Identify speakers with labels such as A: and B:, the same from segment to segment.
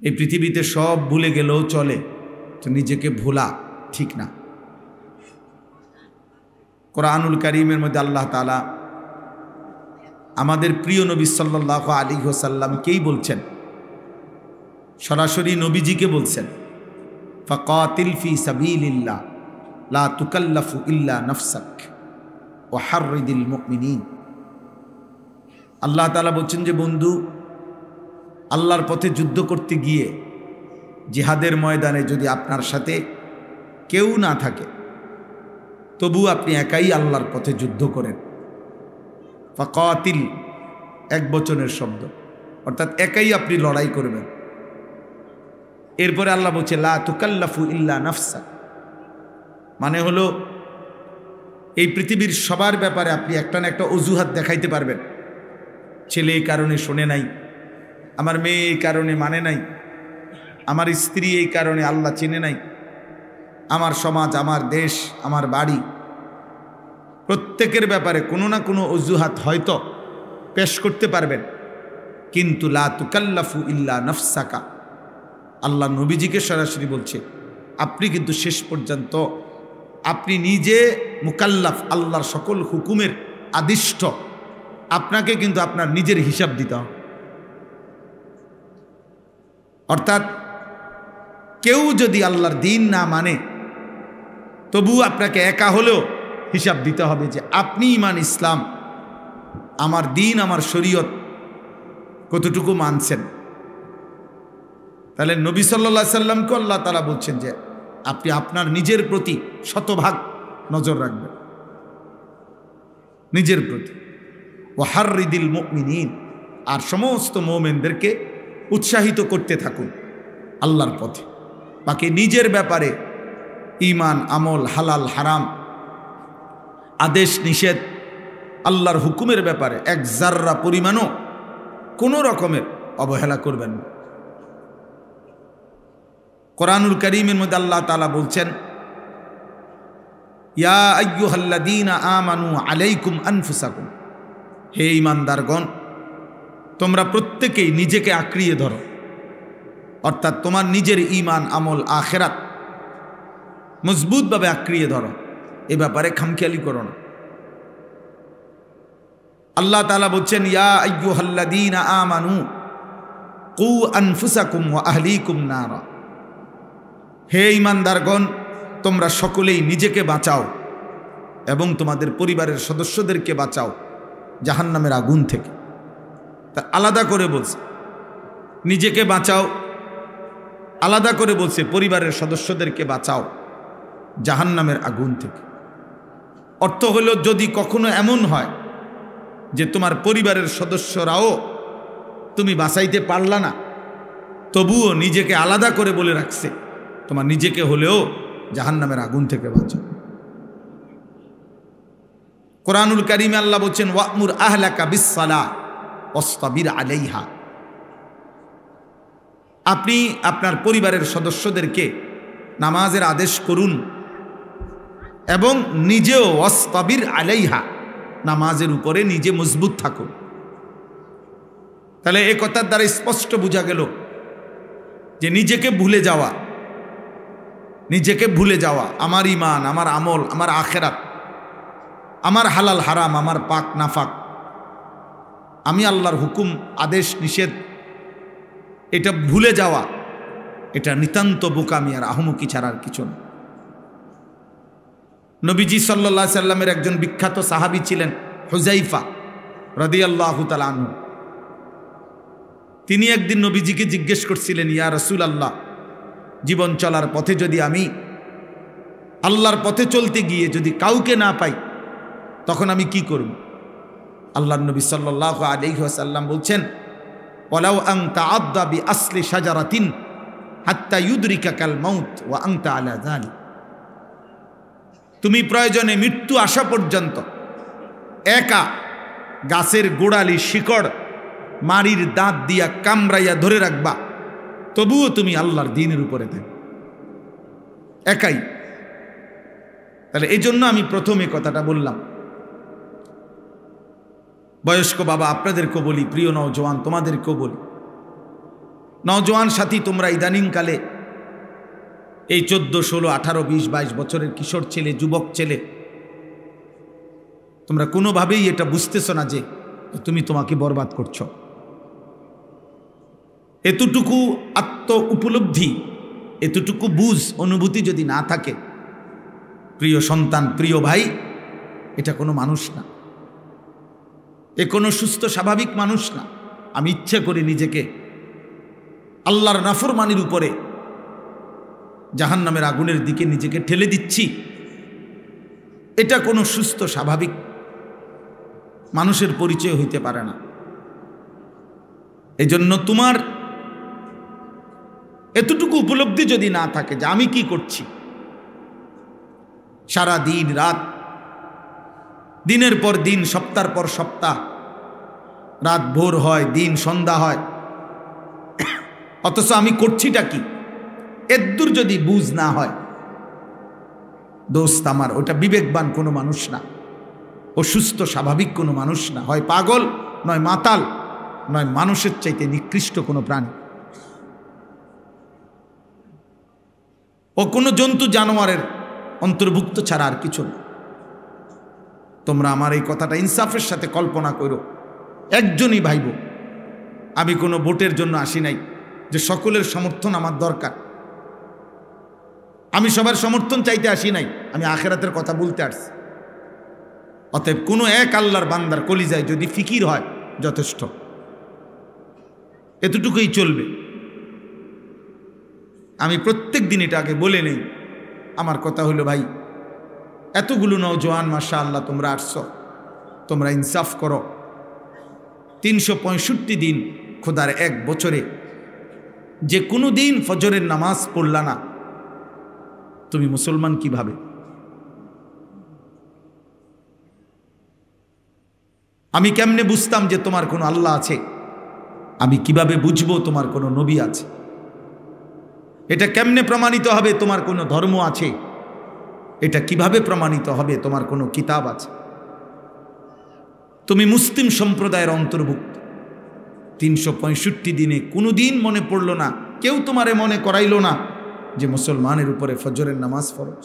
A: এই পৃথিবীতে সব ভুলে গেলেও চলে, তো নিজেকে ভোলা ঠিক না। কোরআনুল কারীমের মধ্যে আল্লাহ তাআলা আমাদের প্রিয় নবী সাল্লাল্লাহু আলাইহি ওয়াসাল্লামকেই বলছেন, সরাসরি নবীজিকে বলছেন, ফাকাতিল ফি সাবিলিল্লাহ লা তুকাল্লাফু ইল্লা নাফসাক ওয়া হাররিদিল মুমিনিন। আল্লাহ তাআলা বলছেন যে বন্ধু, আল্লাহর পথে যুদ্ধ করতে গিয়ে জিহাদের ময়দানে যদি আপনার সাথে কেউ না থাকে, তবু আপনি একাই আল্লাহর পথে যুদ্ধ করেন। ফাকাতিল এক বচনের শব্দ, অর্থাৎ একাই আপনি লড়াই করবেন। এরপরে আল্লাহ বলছে লা তুকাল্লাফু ইল্লা নাফসা, মানে হলো এই পৃথিবীর সবার ব্যাপারে আপনি একটা না একটা অজুহাত দেখাইতে পারবেন। ছেলে এই কারণে শোনে নাই, আমার মেয়ে এই কারণে মানে নাই, আমার স্ত্রী এই কারণে আল্লাহ চেনে নাই, আমার সমাজ, আমার দেশ, আমার বাড়ি, প্রত্যেকের ব্যাপারে কোনো না কোনো অজুহাত হয়তো পেশ করতে পারবেন। কিন্তু লা তুকাল্লাফু ইল্লা নাফসাকা, আল্লাহ নবীজিকে সরাসরি বলছে আপনি কিন্তু শেষ পর্যন্ত আপনি নিজে মুকাল্লাফ, আল্লাহর সকল হুকুমের আদিষ্ট, আপনাকে কিন্তু আপনার নিজের হিসাব দিতে হবে। অর্থাৎ কেউ যদি আল্লাহর দিন না মানে, তবু আপনাকে একা হলেও হিসাব দিতে হবে যে আপনি ইমান ইসলাম, আমার দিন, আমার শরীয়ত কতটুকু মানছেন। তাহলে নবী সাল্লাল্লাহু আলাইহি সাল্লামকে আল্লাহ তাআলা বলছেন যে আপনি আপনার নিজের প্রতি শতভাগ নজর রাখবেন, নিজের প্রতি। ওয়া হাররিদিল মুমিনিন, আর সমস্ত মুমিনদেরকে উৎসাহিত করতে থাকুন আল্লাহর পথে। বাকি নিজের ব্যাপারে ঈমান, আমল, হালাল হারাম, আদেশ নিষেধ, আল্লাহর হুকুমের ব্যাপারে এক জাররা পরিমাণও কোনো রকমের অবহেলা করবেন না। কোরআনুল কারীমের মধ্যে আল্লাহ তাআলা বলছেন, ইয়া আইয়ুহাল্লাযীনা আমানু আলাইকুম আনফুসাকুম, হে ঈমানদারগণ, তোমরা প্রত্যেকেই নিজেকে আঁকড়িয়ে ধরো, অর্থাৎ তোমার নিজের ঈমান, আমল, আখিরাত মজবুতভাবে আঁকড়িয়ে ধরো, এ ব্যাপারে খামখেয়ালি করো না। আল্লাহ তাআলা বলছেন, ইয়া আইয়ুহাল্লাযীনা আমানু কু আনফুসাকুম ওয়া আহলিকুম নারা, হে ঈমানদারগণ, তোমরা সকলেই নিজেকে বাঁচাও এবং তোমাদের পরিবারের সদস্যদেরকে বাঁচাও জাহান্নামের আগুন থেকে। তা আলাদা করে বলছে নিজেকে বাঁচাও, আলাদা করে বলছে পরিবারের সদস্যদেরকে বাঁচাও জাহান্নামের আগুন থেকে। অর্থ হলো, যদি কখনো এমন হয় যে তোমার পরিবারের সদস্যরাও তুমি বাঁচাইতে পারলা না, তবুও নিজেকে আলাদা করে বলে রাখছে তোমার নিজেকে হলেও জাহান্নামের আগুন থেকে বাঁচাও। কোরআনুল কারীমে আল্লাহ বলছেন, ওয়া'মুর আহলাকা বিস-সালাহ ওয়াসতাবির আলাইহা, আপনি আপনার পরিবারের সদস্যদেরকে নামাজের আদেশ করুন এবং নিজেও ওয়াসতাবির আলাইহা, নামাজের উপরে নিজে মজবুত থাকুন। তাহলে এই কথার দ্বারা স্পষ্ট বোঝা গেল যে নিজেকে ভুলে যাওয়া, নিজেকে ভুলে যাওয়া, আমার ঈমান, আমার আমল, আমার আখিরাত, আমার হালাল হারাম, আমার পাক নাফাক, আমি আল্লাহর হুকুম, আদেশ নিষেধ, এটা ভুলে যাওয়া, এটা নিতান্ত বোকামি আর আহমকি ছাড়া আর কিছু না। নবীজি সাল্লাল্লাহু আলাইহি সাল্লামের একজন বিখ্যাত সাহাবী ছিলেন হুযায়ফা রাদিয়াল্লাহু তাআলা আনহু। তিনি একদিন নবীজিকে জিজ্ঞেস করছিলেন, ইয়া রাসূলুল্লাহ, জীবন চলার পথে যদি আমি আল্লাহর পথে চলতে গিয়ে যদি কাউকে না পাই, তখন আমি কি করব? আল্লাহর নবী সাল্লাল্লাহু আলাইহি ওয়াসাল্লাম বলছেন, ওয়ালাউ আন তাআদ্দা বিআসলি শাজারাতিন হাত্তা ইউদরিকাকাল মাউত ওয়া আনতা আলা যালিক, তুমি প্রয়োজনে মৃত্যু আসা পর্যন্ত একা গাছের গোড়ালি শিকড় মারির দাঁত দিয়া কামড়াইয়া ধরে রাখবা, তবুও তুমি আল্লাহর দ্বীনের উপরে থাকবে একাই। তাহলে এই জন্য আমি প্রথমে কথাটা বললাম। বয়স্ক বাবা আপনাদেরকেও বলি, প্রিয় নওজোয়ান তোমাদেরকেও বলি, নওজোয়ান সাথী, তোমরা ইদানিংকালে এই 14, 16, 18, 20, 22 বছরের কিশোর ছেলে, যুবক ছেলে, তোমরা কোনোভাবেই এটা বুঝতেছো না যে তুমি তোমাকে বরবাদ করছো। এতটুকু আত্ম উপলব্ধি, এতটুকু বুঝ, অনুভূতি যদি না থাকে, প্রিয় সন্তান, প্রিয় ভাই, এটা কোনো মানুষ না, এ কোনো সুস্থ স্বাভাবিক মানুষ না। আমি ইচ্ছে করে নিজেকে আল্লাহর নাফরমানির উপরে জাহান্নামের আগুনের দিকে নিজেকে ঠেলে দিচ্ছি, এটা কোনো সুস্থ স্বাভাবিক মানুষের পরিচয় হইতে পারে না। এজন্য তোমার এতটুকু উপলব্ধি যদি না থাকে যে আমি কি করছি, সারা দিন রাত, দিনের পর দিন, সপ্তাহের পর সপ্তাহ, রাত ভোর হয়, দিন সন্ধ্যা হয়, অথচ আমি করছিটা কি, এদ্দুর যদি বুঝ না হয়, দোস্ত আমার, ওটা বিবেকবান কোনো মানুষ না, ও সুস্থ স্বাভাবিক কোনো মানুষ না, হয় পাগল, নয় মাতাল, নয় মানুষের চাইতে নিকৃষ্ট কোনো প্রাণী। ও কোনো জন্তু জানোয়ারের অন্তর্ভুক্ত ছাড়া আর কিছু না। তোমরা আমার এই কথাটা ইনসাফের সাথে কল্পনা করো। একজনই ভাইব, আমি কোনো ভোটের জন্য আসি নাই যে সকলের সমর্থন আমার দরকার, আমি সবার সমর্থন চাইতে আসি নাই, আমি আখিরাতের কথা বলতে আসছি। অতএব কোনো এক আল্লাহর বান্দার কলিজায় যদি ফিকির হয়, যথেষ্ট, এতটুকুই চলবে। আমি প্রত্যেক দিন এটা আগে বলে নেই। আমার কথা হলো, ভাই, এতগুলো নওজোয়ান মাশাআল্লাহ তোমরা আসছো, তোমরা ইনসাফ করো। 365 দিন খোদার এক বছরে যে কোনো দিন ফজরের নামাজ পড়লা না, তুমি মুসলমান কিভাবে? আমি কেমনে বুঝতাম যে তোমার কোনো আল্লাহ আছে? আমি কিভাবে বুঝবো তোমার কোনো নবী আছে? এটা কেমনে প্রমাণিত হবে তোমার কোনো ধর্ম আছে? এটা কিভাবে প্রমাণিত হবে তোমার কোনো কিতাব আছে? তুমি মুসলিম সম্প্রদায়ের অন্তর্ভুক্ত। 365 দিনে কোনো দিন মনে পড়ল না, কেউ তোমারে মনে করাইল না যে মুসলমানের উপরে ফজরের নামাজ ফরজ।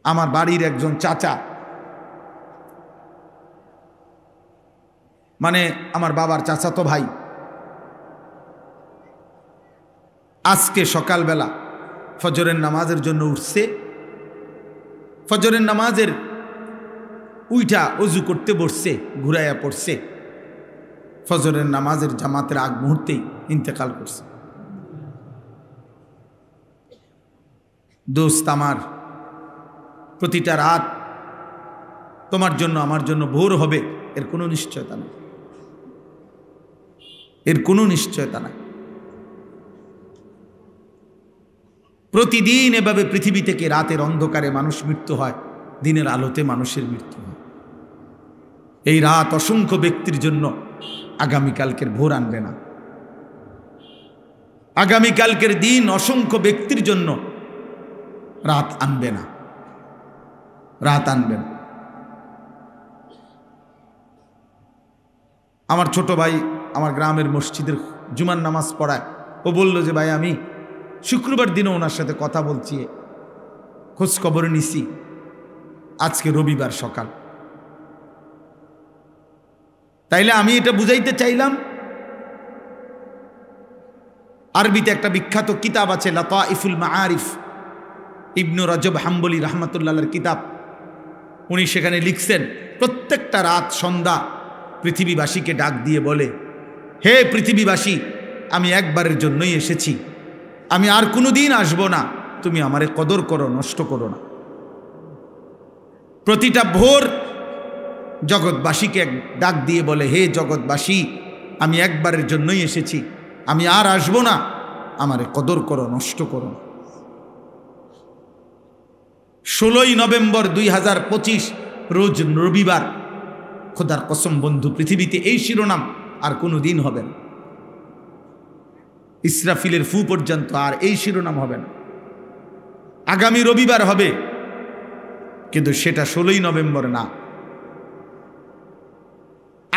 A: আমার বাড়ির একজন চাচা, মানে আমার বাবার চাচাতো ভাই, আজকে সকালবেলা ফজরের নামাজের জন্য উঠছে। ফজরের নামাজের উইঠা অজু করতে বসছে, ঘুরাইয়া পড়ছে, ফজরের নামাজের জামাতের আগ মুহূর্তেই ইন্তেকাল করছে। দোস্ত আমার, প্রতিটা রাত তোমার জন্য আমার জন্য ভোর হবে, এর কোনো নিশ্চয়তা নাই, এর কোনো নিশ্চয়তা নাই। প্রতিদিন এভাবে পৃথিবী থেকে রাতের অন্ধকারে মানুষ মৃত্যু হয়, দিনের আলোতে মানুষের মৃত্যু হয়। এই রাত অসংখ্য ব্যক্তির জন্য আগামীকালকের ভোর আনবে না। আগামীকালকের দিন অসংখ্য ব্যক্তির জন্য রাত আনবে না, রাত আনবে না। আমার ছোট ভাই আমার গ্রামের মসজিদের জুমার নামাজ পড়ায়, ও বলল যে ভাই, আমি শুক্রবার দিনও ওনার সাথে কথা বলছি, খোঁজ খবর নিছি, আজকে রবিবার সকাল। তাইলে আমি এটা বুঝাইতে চাইলাম, আরবিতে একটা বিখ্যাত কিতাব আছে লাতাইফুল মাআরিফ, ইবনু রজব হাম্বলি রাহমাতুল্লাহর কিতাব। উনি সেখানে লিখছেন, প্রত্যেকটা রাত সন্ধ্যা পৃথিবীবাসীকে ডাক দিয়ে বলে, হে পৃথিবীবাসী, আমি একবারের জন্যই এসেছি, আমি আর কোনো দিন আসবো না, তুমি আমারে কদর করো, নষ্ট করো না। প্রতিটা ভোর জগৎবাসীকে ডাক দিয়ে বলে, হে জগৎবাসী, আমি একবারের জন্যই এসেছি, আমি আর আসবো না, আমারে কদর করো, নষ্ট করো না। 16ই নভেম্বর 2025 রোজ রবিবার, খোদার কসম বন্ধু, পৃথিবীতে এই শিরোনাম আর কোনো দিন হবে না। ইসরাফিলের ফু পর্যন্ত আর এই শিরোনাম হবে না। আগামী রবিবার হবে, কিন্তু সেটা 16ই নভেম্বর না।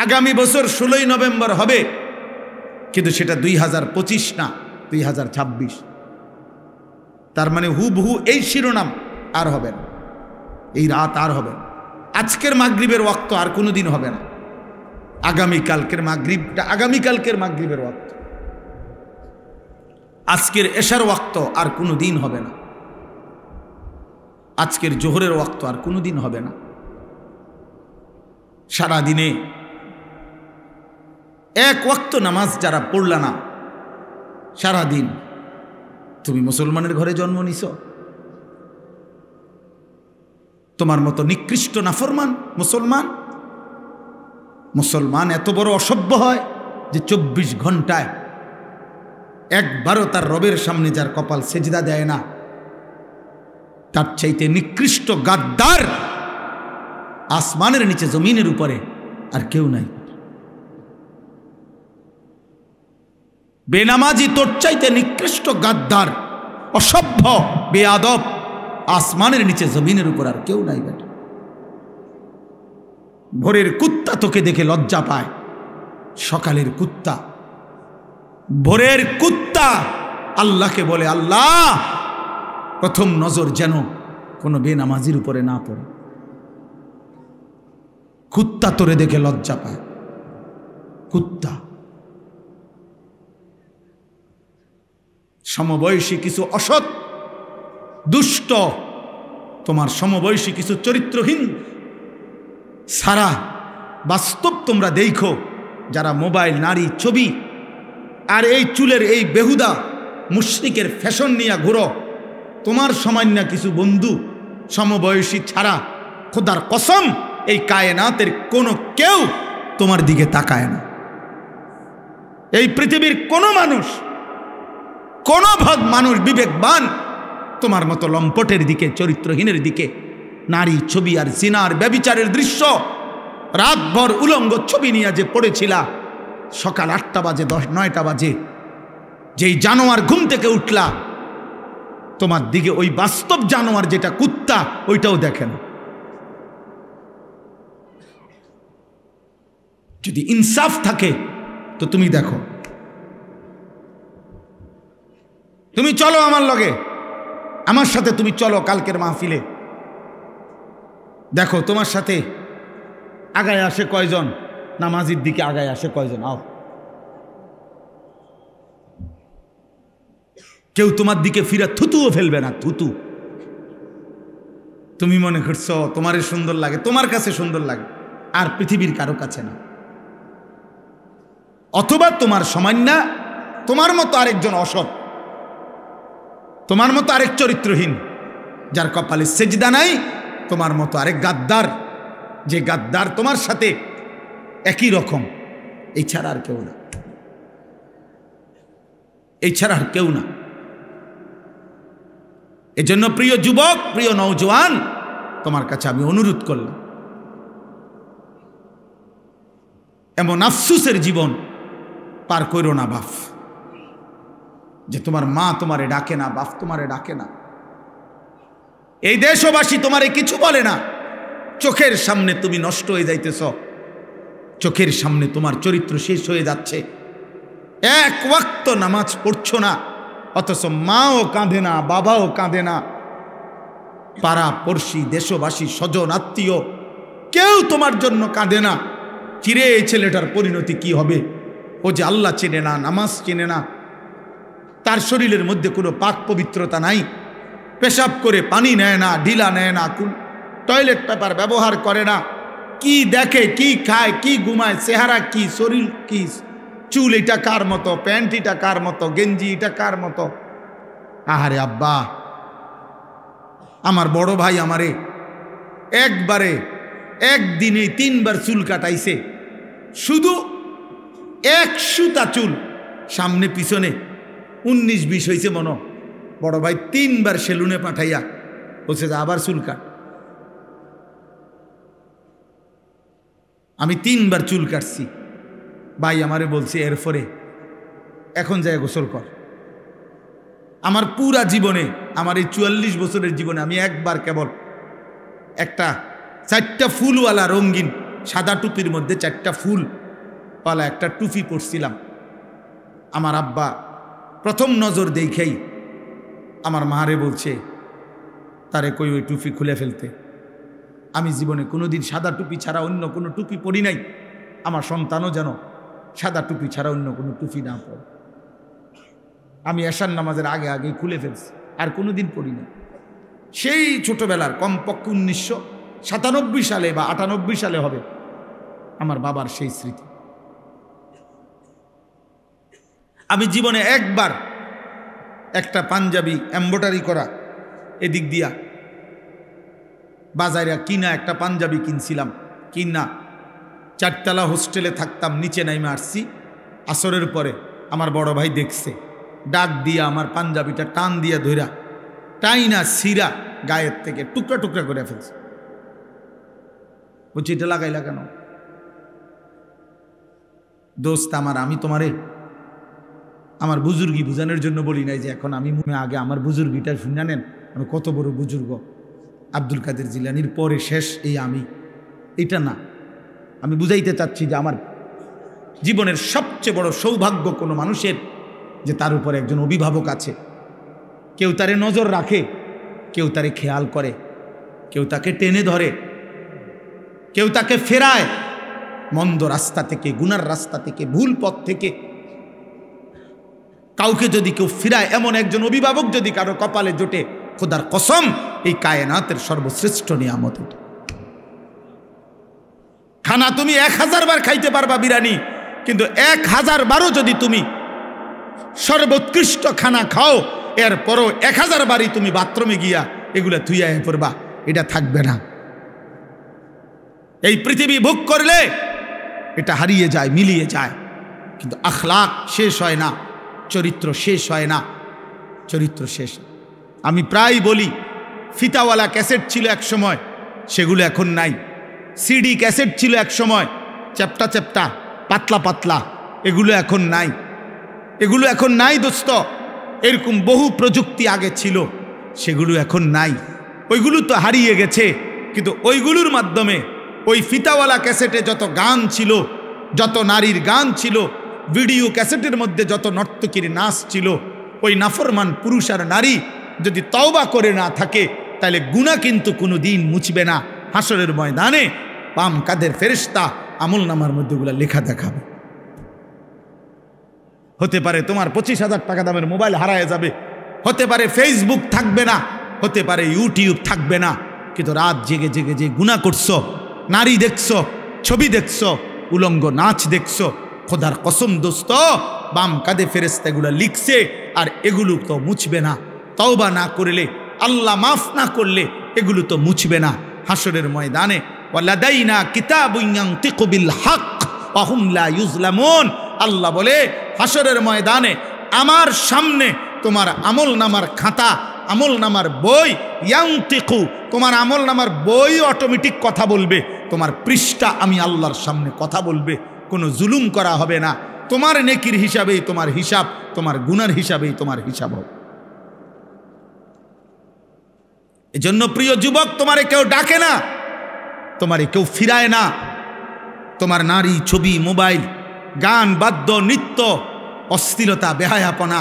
A: আগামী বছর 16ই নভেম্বর হবে, কিন্তু সেটা 2025 না, 2026। তার মানে হুবহু এই শিরোনাম আর হবে না, এই রাত আর হবে না। আজকের মাগরিবের ওয়াক্ত আর কোনোদিন হবে না, আগামীকালকের মাগরিবটা আগামীকালকের মাগরিবের ওয়াক্ত, আজকের এশার ওয়াক্ত আর কোনোদিন হবে না, আজকের জোহরের ওয়াক্ত আর কোনোদিন হবে না। সারা দিনে এক ওয়াক্ত নামাজ যারা পড়লা না সারা দিন, তুমি মুসলমানের ঘরে জন্ম নিছ? তোমার মতো নিকৃষ্ট নাফরমান মুসলমান এত বড় অসভ্য হয় যে 24 ঘন্টায় একবারও তার রবের সামনে যার কপাল সেজদা দেয় না, তার চাইতে নিকৃষ্ট গাদ্দার আসমানের নিচে জমিনের উপরে আর কেউ নাই। বেনামাজি তোর চাইতে নিকৃষ্ট গাদ্দার, অসভ্য, বেয়াদব আসমানের নিচে জমিনের উপর আর কেউ নাই বেটা। ভোরের কুত্তা তোকে দেখে লজ্জা পায়, সকালের কুত্তা, ভোরের কুত্তা আল্লাহকে বলে, আল্লাহ প্রথম নজর যেন কোনো বেনামাজির উপরে না পড়ে। কুত্তা তোরে দেখে লজ্জা পায়, কুত্তা। সমবয়সী কিছু অসৎ দুষ্ট, তোমার সমবয়সী কিছু চরিত্রহীন সারা বাস্তব তোমরা দেখো, যারা মোবাইল, নারী, ছবি আর এই চুলের এই বেহুদা মুশরিকের ফ্যাশন নিয়ে ঘুরো, তোমার সামান্য কিছু বন্ধু সমবয়সী ছাড়া খোদার কসম এই কায়নাতের কোনো কেউ তোমার দিকে তাকায় না। এই পৃথিবীর কোনো মানুষ, কোনো ভাগ মানুষ বিবেকবান তোমার মতো লম্পটের দিকে, চরিত্রহীনের দিকে, নারী, ছবি আর জিনার ব্যভিচারের দৃশ্য রাতভর উলঙ্গ ছবি নিয়ে যে পড়েছিলা, সকাল 8টা বাজে 9টা বাজে যেই জানোয়ার ঘুম থেকে উঠলা, তোমার দিকে ওই বাস্তব জানোয়ার যেটা কুত্তা, ওইটাও দেখে না। যদি ইনসাফ থাকে তো তুমি দেখো, তুমি চলো আমার লগে, আমার সাথে তুমি চলো কালকের মাহফিলে, দেখো তোমার সাথে আগায় আসে কয়জন, নামাজির দিকে আগায় আসে কয়জন। আও, কেউ তোমার দিকে ফিরে থুতুও ফেলবে না, থুতু। তুমি মনে করছো তোমার সুন্দর লাগে, তোমার কাছে সুন্দর লাগে, আর পৃথিবীর কারো কাছে না। অথবা তোমার সামান্য, তোমার মতো আরেকজন অসৎ, তোমার মতো আরেক চরিত্রহীন যার কপালে সেজদা নাই, তোমার মতো আরেক গাদ্দার, যে গাদ্দার তোমার সাথে একই রকম, এই ছাড়া আর কেউ না, এই ছাড়া আর কেউ না। এজন্য প্রিয় যুবক, প্রিয় নওজোয়ান, তোমার কাছে আমি অনুরোধ করলাম, এমন আফসুসের জীবন পার করো না বাপ, যে তোমার মা তোমারে ডাকে না, বাপ তোমারে ডাকে না, এই দেশবাসী তোমারে কিছু বলে না, চোখের সামনে তুমি নষ্ট হয়ে যাইতেছ, চোখের সামনে তোমার চরিত্র শেষ হয়ে যাচ্ছে, এক ওয়াক্ত নামাজ পড়ছো না, অথচ মাও কাঁদে না, বাবাও কাঁদে না, পাড়া পড়শি, দেশবাসী, স্বজন, আত্মীয় কেউ তোমার জন্য কাঁদে না। চিরে এই ছেলেটার পরিণতি কি হবে? ও যে আল্লাহ চেনে না, নামাজ চেনে না, তার শরীরের মধ্যে কোনো পাক পবিত্রতা নাই, পেশাব করে পানি নেয় না, ঢিলা নেয় না, টয়লেট পেপার ব্যবহার করে না, কি দেখে, কি খায়, কি ঘুমায়, চেহারা কি, শরীর কি, চুল এটা কার মতো, প্যান্ট এটা কার মতো, গেঞ্জি এটা কার মতো। আহারে আব্বা, আমার বড় ভাই আমারে একবারে একদিনে 3 বার চুল কাটাইছে, শুধু 1 সুতা চুল, সামনে পিছনে 19-20 হয়েছে মনো। বড় ভাই 3 বার সেলুনে পাঠাইয়া বলছে যে আবার চুল কাট। আমি 3 বার চুল কাটছি, ভাই আমারে বলছে এরপরে এখন যায় গোসল কর। আমার পুরা জীবনে, আমার এই 44 বছরের জীবনে আমি একবার কেবল একটা 4টা ফুলওয়ালা রঙিন সাদা টুপির মধ্যে 4টা ফুল পালা একটা টুপি পরছিলাম। আমার আব্বা প্রথম নজর দেখেই আমার মারে বলছে তারে কই ওই টুপি খুলে ফেলতে। আমি জীবনে কোনোদিন সাদা টুপি ছাড়া অন্য কোনো টুপি পরি নাই। আমার সন্তানও যেন সাদা টুপি ছাড়া অন্য কোনো টুপি না পরে। আমি এশার নামাজের আগে আগেই খুলে ফেলছি, আর কোনোদিন পড়ি না। সেই ছোটবেলার কমপক্ষে 1997 সালে বা 98 সালে হবে আমার বাবার সেই স্মৃতি। আমি জীবনে একবার একটা পাঞ্জাবি এমব্রয়ডারি করা এদিক দিয়া বাজারে কিনা একটা পাঞ্জাবি কিনছিলাম, কিনা 4তলা হোস্টেলে থাকতাম, নিচে নাইমে আসছি। আসরের পরে আমার বড় ভাই দেখছে, ডাক দিয়া আমার পাঞ্জাবিটা টান দিয়া ধইরা টাইনা সিরা গায়ের থেকে টুকরা টুকরা করে ফেলছে। বলছি এটা লাগাইলা কেন? দোস্ত আমার, আমি তোমারে আমার বুজুর্গি বুঝানোর জন্য বলি নাই যে এখন আমি আগে আমার বুজুর্গিটা শুনে নেন, আমি কত বড় বুজুর্গ, আব্দুল কাদের জিলানির পরে শেষ এই আমি, এটা না। আমি বুঝাইতে চাচ্ছি যে আমার জীবনের সবচেয়ে বড় সৌভাগ্য কোনো মানুষের যে তার উপর একজন অভিভাবক আছে, কেউ তারে নজর রাখে, কেউ তারে খেয়াল করে, কেউ তাকে টেনে ধরে, কেউ তাকে ফেরায় মন্দ রাস্তা থেকে, গুনার রাস্তা থেকে, ভুল পথ থেকে। কাউকে যদি কেউ ফিরায়, এমন একজন অভিভাবক যদি কারো কপালে জোটে, খোদার কসম এই কায়নাতের সর্বশ্রেষ্ঠ নিয়ামত। খানা তুমি 1000 বার খাইতে পারবা বিরিয়ানি, কিন্তু 1000 বারও যদি তুমি সর্বোৎকৃষ্ট খানা খাও, এরপরও 1000 বারই তুমি বাথরুমে গিয়া এগুলা থুইয়া পড়বা, এটা থাকবে না। এই পৃথিবী ভোগ করলে এটা হারিয়ে যায়, মিলিয়ে যায়, কিন্তু আখলাক শেষ হয় না, চরিত্র শেষ হয় না, চরিত্র শেষ। আমি প্রায় বলি, ফিতাওয়ালা ক্যাসেট ছিল এক সময়, সেগুলো এখন নাই। সিডি ক্যাসেট ছিল এক সময়, চ্যাপ্টা চ্যাপ্টা, পাতলা পাতলা, এগুলো এখন নাই। এগুলো এখন নাই দোস্ত। এরকম বহু প্রযুক্তি আগে ছিল, সেগুলো এখন নাই। ওইগুলো তো হারিয়ে গেছে, কিন্তু ওইগুলোর মাধ্যমে ওই ফিতাওয়ালা ক্যাসেটে যত গান ছিল, যত নারীর গান ছিল, ভিডিও ক্যাসেটের মধ্যে যত নর্তকীর নাচ ছিল, ওই নাফরমান পুরুষ আর নারী যদি তওবা করে না থাকে, তাহলে গুনাহ কিন্তু কোনো দিন মুছবে না। হাসরের ময়দানে বাম কাদের ফেরেশতা আমল নামার মধ্যে ওগুলা লেখা দেখাবে। হতে পারে তোমার 25,000 টাকা দামের মোবাইল হারায় যাবে, হতে পারে ফেসবুক থাকবে না, হতে পারে ইউটিউব থাকবে না, কিন্তু রাত জেগে জেগে যে গুনাহ করছো, নারী দেখছো, ছবি দেখছো, উলঙ্গ নাচ দেখছো, খোদার কসম দোস্ত বাম কাঁধে ফেরেশতা এগুলো লিখছে, আর এগুলো তো মুছবে না। তওবা না করলে, আল্লাহ মাফ না করলে এগুলো তো মুছবে না। হাসরের ময়দানে ওয়ালাদাইনা কিতাবুন ইয়ানতিকু বিল হক ওয়া হুম লা ইউজলামুন, আল্লাহ বলে হাসরের ময়দানে আমার সামনে তোমার আমল নামার খাতা, আমল নামার বই, ইয়ানতিকু, তোমার আমল নামার বই অটোমেটিক কথা বলবে, তোমার পৃষ্ঠা আমি আল্লাহর সামনে কথা বলবে, কোনো জুলুম করা হবে না। তোমার নেকির হিসাবেই তোমার হিসাব, তোমার গুনার হিসাবেই তোমার হিসাব হবে। এজন্য প্রিয় যুবক, তোমারে কেউ ডাকে না, তোমারে কেউ ফিরায় না। তোমার নারী, ছবি, মোবাইল, গান, বাদ্য, নৃত্য, অস্থিরতা, বেহায়াপনা,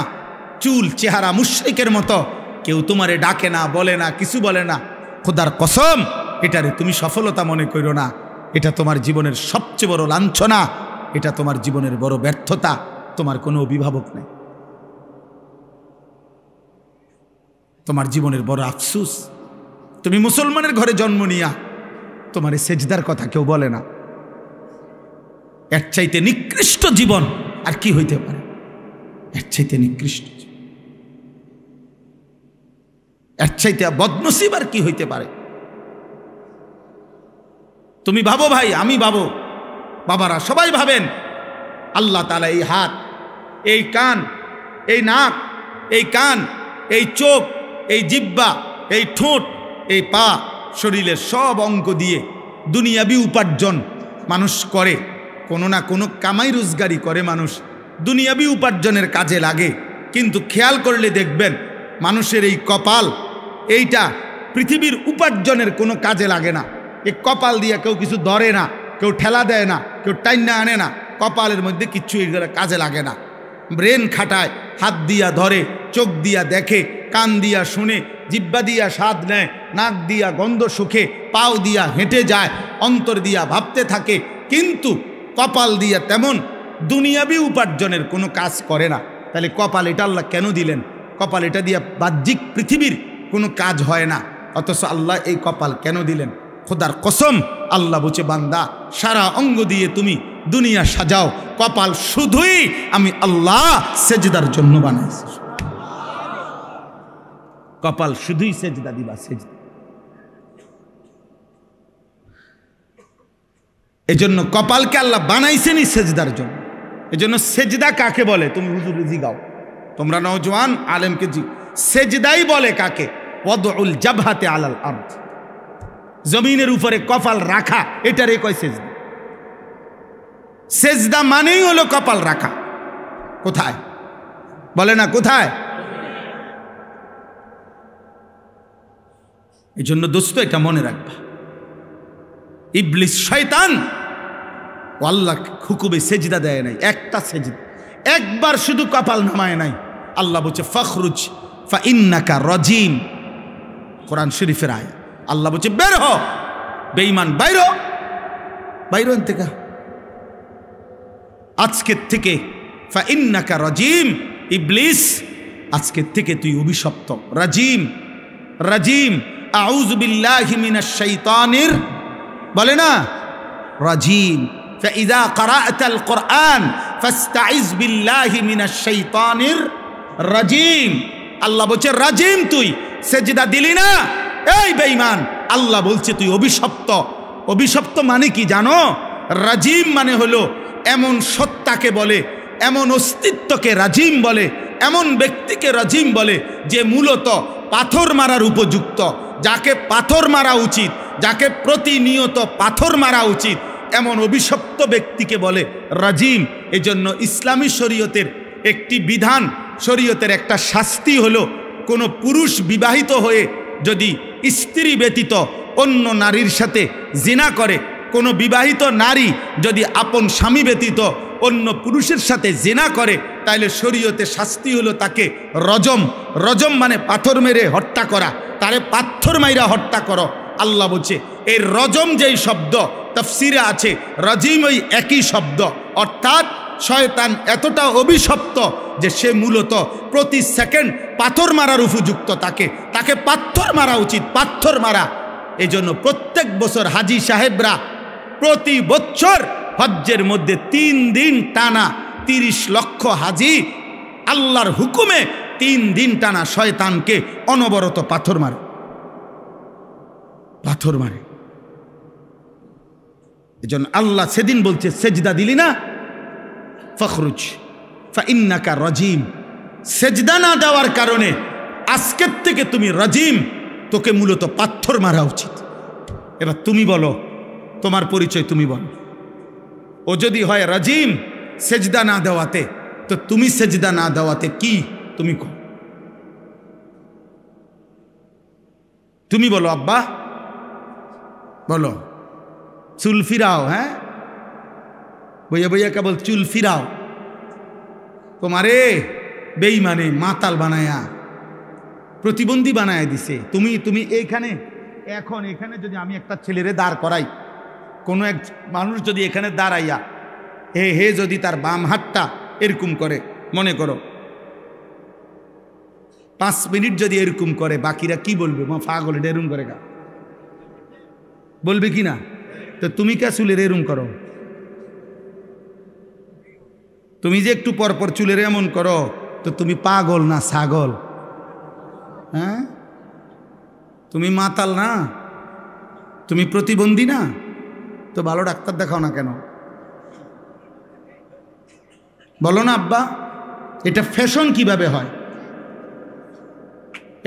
A: চুল, চেহারা মুশরিকের মতো কেউ তোমারে ডাকে না, বলে না, কিছু বলে না। খোদার কসম এটারে তুমি সফলতা মনে করো না, এটা তোমার জীবনের সবচেয়ে বড় লাঞ্ছনা, এটা তোমার জীবনের বড় ব্যর্থতা। তোমার কোনো অভিভাবক নেই, তোমার জীবনের বড় আফসোস। তুমি মুসলমানের ঘরে জন্ম নিয়া তোমার সেজদার কথা কেউ বলে না। এর চাইতে নিকৃষ্ট জীবন আর কি হইতে পারে? এর চাইতে নিকৃষ্ট, এর চাইতে বদনসিব আর কি হইতে পারে? তুমি ভাবো ভাই, আমি ভাবো, বাবারা সবাই ভাবেন, আল্লাহ তাআলা এই হাত, এই কান, এই নাক, এই কান, এই চোখ, এই জিহ্বা, এই ঠোঁট, এই পা, শরীরের সব অঙ্গ দিয়ে দুনিয়াবি উপার্জন মানুষ করে, কোনো না কোনো কামাই রোজগারি করে মানুষ, দুনিয়াবি উপার্জনের কাজে লাগে। কিন্তু খেয়াল করলে দেখবেন মানুষের এই কপাল, এইটা পৃথিবীর উপার্জনের কোনো কাজে লাগে না। এই কপাল দিয়ে কেউ কিছু ধরে না, কেউ ঠেলা দেয় না, কেউ টাইনা আনে না, কপালের মধ্যে কিচ্ছু কাজে লাগে না। ব্রেন খাটায়, হাত দিয়া ধরে, চোখ দিয়া দেখে, কান দিয়া শুনে, জিহ্বা দিয়া স্বাদ নেয়, নাক দিয়া গন্ধ শুকে, পাও দিয়া হেঁটে যায়, অন্তর দিয়া ভাবতে থাকে, কিন্তু কপাল দিয়া তেমন দুনিয়াবি উপার্জনের কোনো কাজ করে না। তাহলে কপাল এটা আল্লাহ কেন দিলেন? কপাল এটা দিয়া বাহ্যিক পৃথিবীর কোনো কাজ হয় না, অথচ আল্লাহ এই কপাল কেন দিলেন? খোদার কসম, আল্লাহ বলছে, বান্দা সারা অঙ্গ দিয়ে তুমি দুনিয়া সাজাও, কপাল শুধুই আমি আল্লাহ সেজদার জন্য বানাইছি। কপাল শুধুই সেজদা দিবা, সেজদা। এজন্য কপালকে আল্লাহ বানাইছেনই সেজদার জন্য। এজন্য সেজদা কাকে বলে? তুমি হুজুর জিগাও, তোমরা নওজওয়ান আলেমকে জি, সেজদাই বলে কাকে? ওয়াদউল জাবহাতে আলাল আরদ, জমিনের উপরে কপাল রাখা, এটারে কয় সেজদা। সেজদা মানেই হলো কপাল রাখা। কোথায় বলে না? কোথায়? এই জন্য দোস্ত এটা মনে রাখবা, ইবলিস শয়তান ও আল্লাহ হুকুমে সেজদা দেয় নাই, একটা সেজদা, একবার শুধু কপাল নামায় নাই। আল্লাহ বলছে ফখরুজ ফাইন্নাকা রাজিম, কোরআন শরীফের আয়াত। আল্লাহ বলছে বের হ বেঈমান, বাইরো বাইরো থেকে আজকের থেকে, ফাইন্নাকা রাজিম, ইবলিস আজকের থেকে তুই অভিশপ্ত। রাজিম, রাজিম আউযু বিল্লাহি মিনাশ শাইতানির, বলে না রাজিম। ফাইযা ক্বরা'তাল কুরআন ফাস্তাইজ বিল্লাহি মিনাশ শাইতানির রাজিম। আল্লাহ বলছে রাজিম, তুই সেজদা দিলি না, এই বেঈমান, আল্লাহ বলছে তুই অভিশপ্ত। অভিশপ্ত মানে কি জানো? রাজিম মানে হলো এমন সত্তাকে বলে, এমন অস্তিত্বকে রাজিম বলে, এমন ব্যক্তিকে রাজিম বলে যে মূলত পাথর মারার উপযুক্ত, যাকে পাথর মারা উচিত, যাকে প্রতিনিয়ত পাথর মারা উচিত, এমন অভিশপ্ত ব্যক্তিকে বলে রাজিম। এজন্য ইসলামী শরীয়তের একটি বিধান, শরীয়তের একটা শাস্তি হলো, কোনো পুরুষ বিবাহিত হয়ে যদি স্ত্রী ব্যতীত অন্য নারীর সাথে জিনা করে, কোনো বিবাহিত নারী যদি আপন স্বামী ব্যতীত অন্য পুরুষের সাথে জিনা করে, তাহলে শরীয়তে শাস্তি হলো তাকে রজম। রজম মানে পাথর মেরে হত্যা করা, তারে পাথর মাইরা হত্যা করো। আল্লাহ বলছে এই রজম যেই শব্দ তাফসিরে আছে, রাজিম ওই একই শব্দ, অর্থাৎ শয়তান এতটা অভিশপ্ত যে সে মূলত প্রতি সেকেন্ড পাথর মারার উপযুক্ত, তাকে পাথর মারা উচিত, পাথর মারা। এই জন্য প্রত্যেক বছর হাজি সাহেবরা প্রতি বছর হজ্জের মধ্যে 3 দিন টানা 30 লক্ষ হাজি আল্লাহর হুকুমে 3 দিন টানা শয়তানকে অনবরত পাথর মারে, পাথর মারে। এজন্য আল্লাহ সেদিন বলছে সেজদা দিলি না, ফখরুজ ফাইন্নাকা রাজিম, সেজদা না দেওয়ার কারণে আজকের থেকে তুমি রাজিম, তোকে মূলত পাথর মারা উচিত। এবার তুমি বলো, তোমার পরিচয় তুমি বলো। ও যদি হয় রাজিম সেজদা না দেওয়াতে, তো তুমি সেজদা না দেওয়াতে কি? তুমি কো, তুমি বলো আব্বা, বলো। চুল ফিরাও, হ্যাঁ বইয়া বইয়া কেবল চুল ফিরাও, তোমারে বেঈমানে মাতাল বানায়া প্রতিবন্ধী বানায়া দিছে। তুমি এইখানে এখন এখানে যদি আমি একটা ছেলেরে দাঁড় করাই, কোনো এক মানুষ যদি এখানে দাঁড়াইয়া হে যদি তার বাম হাতটা এরকম করে, মনে করো 5 মিনিট যদি এরকম করে, বাকিরা কি বলবে? মা পাগল, এটা এরকম করে, বলবে কি না? তো তুমি কে চুলের এরম করো? তুমি যে একটু পরপর চুলের এমন করো, তো তুমি পাগল না ছাগল? হ্যাঁ, তুমি মাতাল না, তুমি প্রতিবন্ধী না, তো ভালো ডাক্তার দেখাও না কেন? বলো না আব্বা, এটা ফ্যাশন কিভাবে হয়?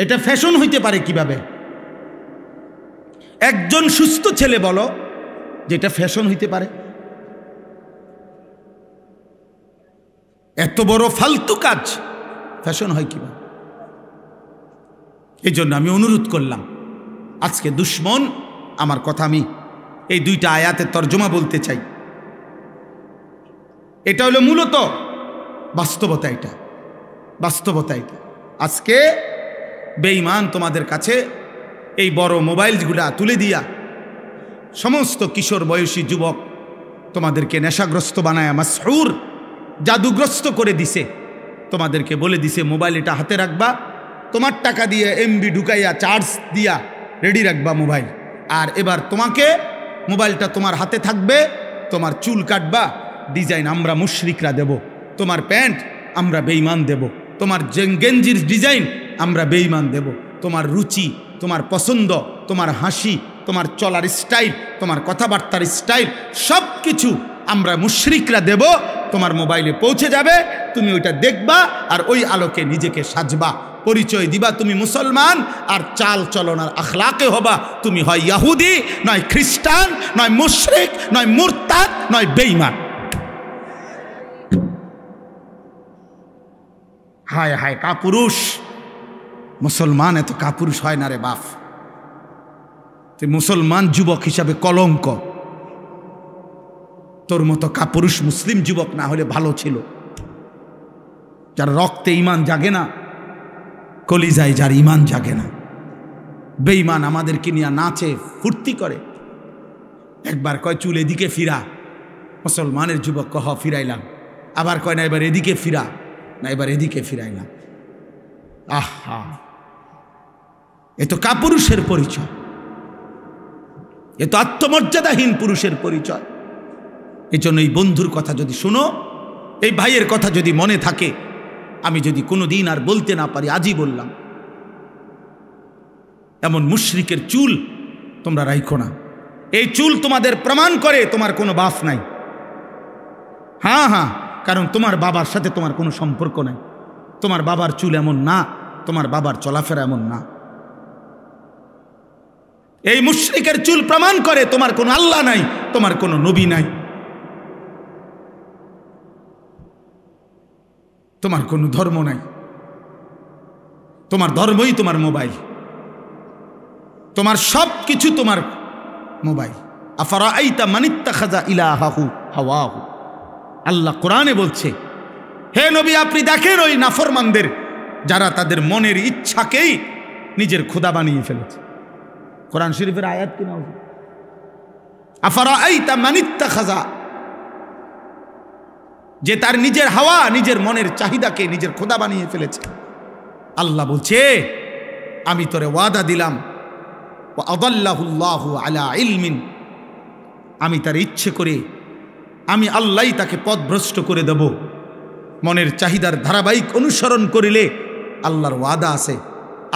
A: এটা ফ্যাশন হইতে পারে কিভাবে? একজন সুস্থ ছেলে বলো যেটা ফ্যাশন হইতে পারে? এত বড় ফালতু কাজ ফ্যাশন হয় কিভাবে? এই জন্য আমি অনুরোধ করলাম, আজকে দুশ্মন, আমার কথা আমি এই দুইটা আয়াতের তর্জমা বলতে চাই। এটা হলো মূলত বাস্তবতা, এটা বাস্তবতা। এটা আজকে বেঈমান তোমাদের কাছে এই বড় মোবাইলগুলা তুলে দিয়া সমস্ত কিশোর বয়সী যুবক তোমাদেরকে নেশাগ্রস্ত বানায়, মাসহুর জাদুগ্রস্ত করে দিছে। তোমাদেরকে বলে দিছে মোবাইল এটা হাতে রাখবা, তোমার টাকা দিয়ে এমবি ঢুকাইয়া চার্জ দিয়া রেডি রাখবা মোবাইল। আর এবার তোমাকে মোবাইলটা তোমার হাতে থাকবে, তোমার চুল কাটবা ডিজাইন আমরা মুশরিকরা দেব, তোমার প্যান্ট আমরা বেঈমান দেব, তোমার গেঞ্জির ডিজাইন আমরা বেঈমান দেব, তোমার রুচি, তোমার পছন্দ, তোমার হাসি, তোমার চলার স্টাইল, তোমার কথাবার্তার স্টাইল সব কিছু আমরা মুশরিকরা দেব। তোমার মোবাইলে পৌঁছে যাবে, তুমি ওইটা দেখবা আর ওই আলোকে নিজেকে সাজবা, পরিচয় দিবা তুমি মুসলমান। আর চাল চলন আর আখলাকে হবা তুমি হয় ইহুদি, নয় খ্রিস্টান, নয় মুশরিক, নয় মুরতাদ, নয় বেঈমান। হায় হায় কাপুরুষ! মুসলমান এত কাপুরুষ হয় না রে বাপ। তুই মুসলমান যুবক হিসাবে কলঙ্ক। তোর মতো কাপুরুষ মুসলিম যুবক না হলে ভালো ছিল, যার রক্তে ইমান জাগে না, কলিজায় যার ইমান জাগে না। বেঈমান আমাদেরকে নিয়ে নাচে ফুর্তি করে, একবার কয় চুল এদিকে ফিরা, মুসলমানের যুবক কহ ফিরাইলাম, আবার কয় না এবার এদিকে ফিরা, না এবার এদিকে ফিরাইলাম। আহা, এ তো কাপুরুষের পরিচয়, এ তো আত্মমর্যাদাহীন পুরুষের পরিচয়। এই জন্য এই বন্ধুর কথা যদি শুনো, এই ভাইয়ের কথা যদি মনে থাকে, আমি যদি কোনো দিন আর বলতে না পারি, আজই বললাম, এমন মুশরিকের চুল তোমরা রাখো না। এই চুল তোমাদের প্রমাণ করে তোমার কোনো বাপ নাই। হ্যাঁ হ্যাঁ, কারণ তোমার বাবার সাথে তোমার কোনো সম্পর্ক নাই, তোমার বাবার চুল এমন না, তোমার বাবার চলাফেরা এমন না। এই মুশরিকের চুল প্রমাণ করে তোমার কোনো আল্লাহ নাই, তোমার কোনো নবী নাই, তোমার কোনো ধর্ম নাই, তোমার ধর্মই তোমার মোবাইল, তোমার সব কিছু তোমার মোবাইল। আফারাআইতা মান ইত্তাখাযা ইলাহাহু হাওয়াহু, আল্লাহ কোরআনে বলছে, হে নবী আপনি দেখেন ওই নাফরমানদের যারা তাদের মনের ইচ্ছাকেই নিজের খোদা বানিয়ে ফেলেছে। কোরআন শরীফের আয়াত কিনা, আফারাআইতা মান ইত্তাখাযা, যে তার নিজের হাওয়া, নিজের মনের চাহিদাকে নিজের খোদা বানিয়ে ফেলেছে। আল্লাহ বলছে আমি তোরে ওয়াদা দিলাম, ওয়া আদাল্লাহুল্লাহু আলা ইলমিন, আমি তার ইচ্ছে করে আমি আল্লাহই তাকে পথভ্রষ্ট করে দেব। মনের চাহিদার ধারাবাহিক অনুসরণ করিলে আল্লাহর ওয়াদা আছে।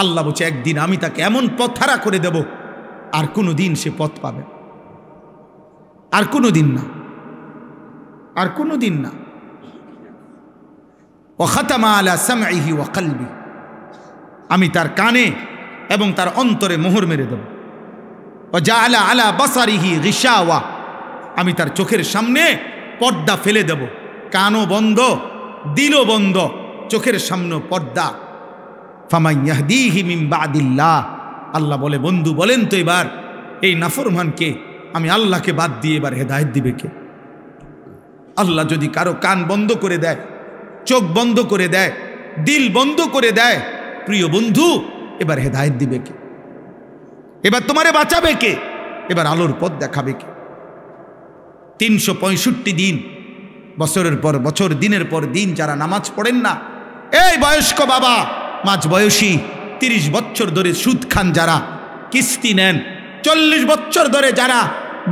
A: আল্লাহ বলছে একদিন আমি তাকে এমন পথহারা করে দেব, আর কোনো দিন সে পথ পাবে, আর কোনো দিন না, আর কোনো দিন না। ওয়া খাতামা আলা সামঈহি ওয়া কলবি, আমি তার কানে এবং তার অন্তরে মোহর মেরে দেব। ওয়া জাআলা আলা বাসারিহি গিশাওয়া, আমি তার চোখের সামনে পর্দা ফেলে দেব। কানও বন্ধ, দিলও বন্ধ, চোখের সামনে পর্দা। ফামান ইয়াহদিহি মিন বাদিল্লাহ, আল্লাহ বলে বন্ধু বলেন তো এবার এই নাফরমানকে আমি আল্লাহকে বাদ দিয়ে এবার হেদায়েত দিবে কে? আল্লাহ যদি কারো কান বন্ধ করে দেয়, চোখ বন্ধ করে দেয়, দিল বন্ধ করে দেয়, প্রিয় বন্ধু এবার হেদায়েত দিবে কে? এবার তোমারে বাঁচাবে কে? এবার আলোর পথ দেখাবে কে? 365 দিন, বছরের পর বছর, দিনের পর দিন যারা নামাজ পড়েন না, এই বয়স্ক বাবা, মাঝ বয়সী 30 বছর ধরে সুদ খান যারা, কিস্তি নেন, 40 বছর ধরে যারা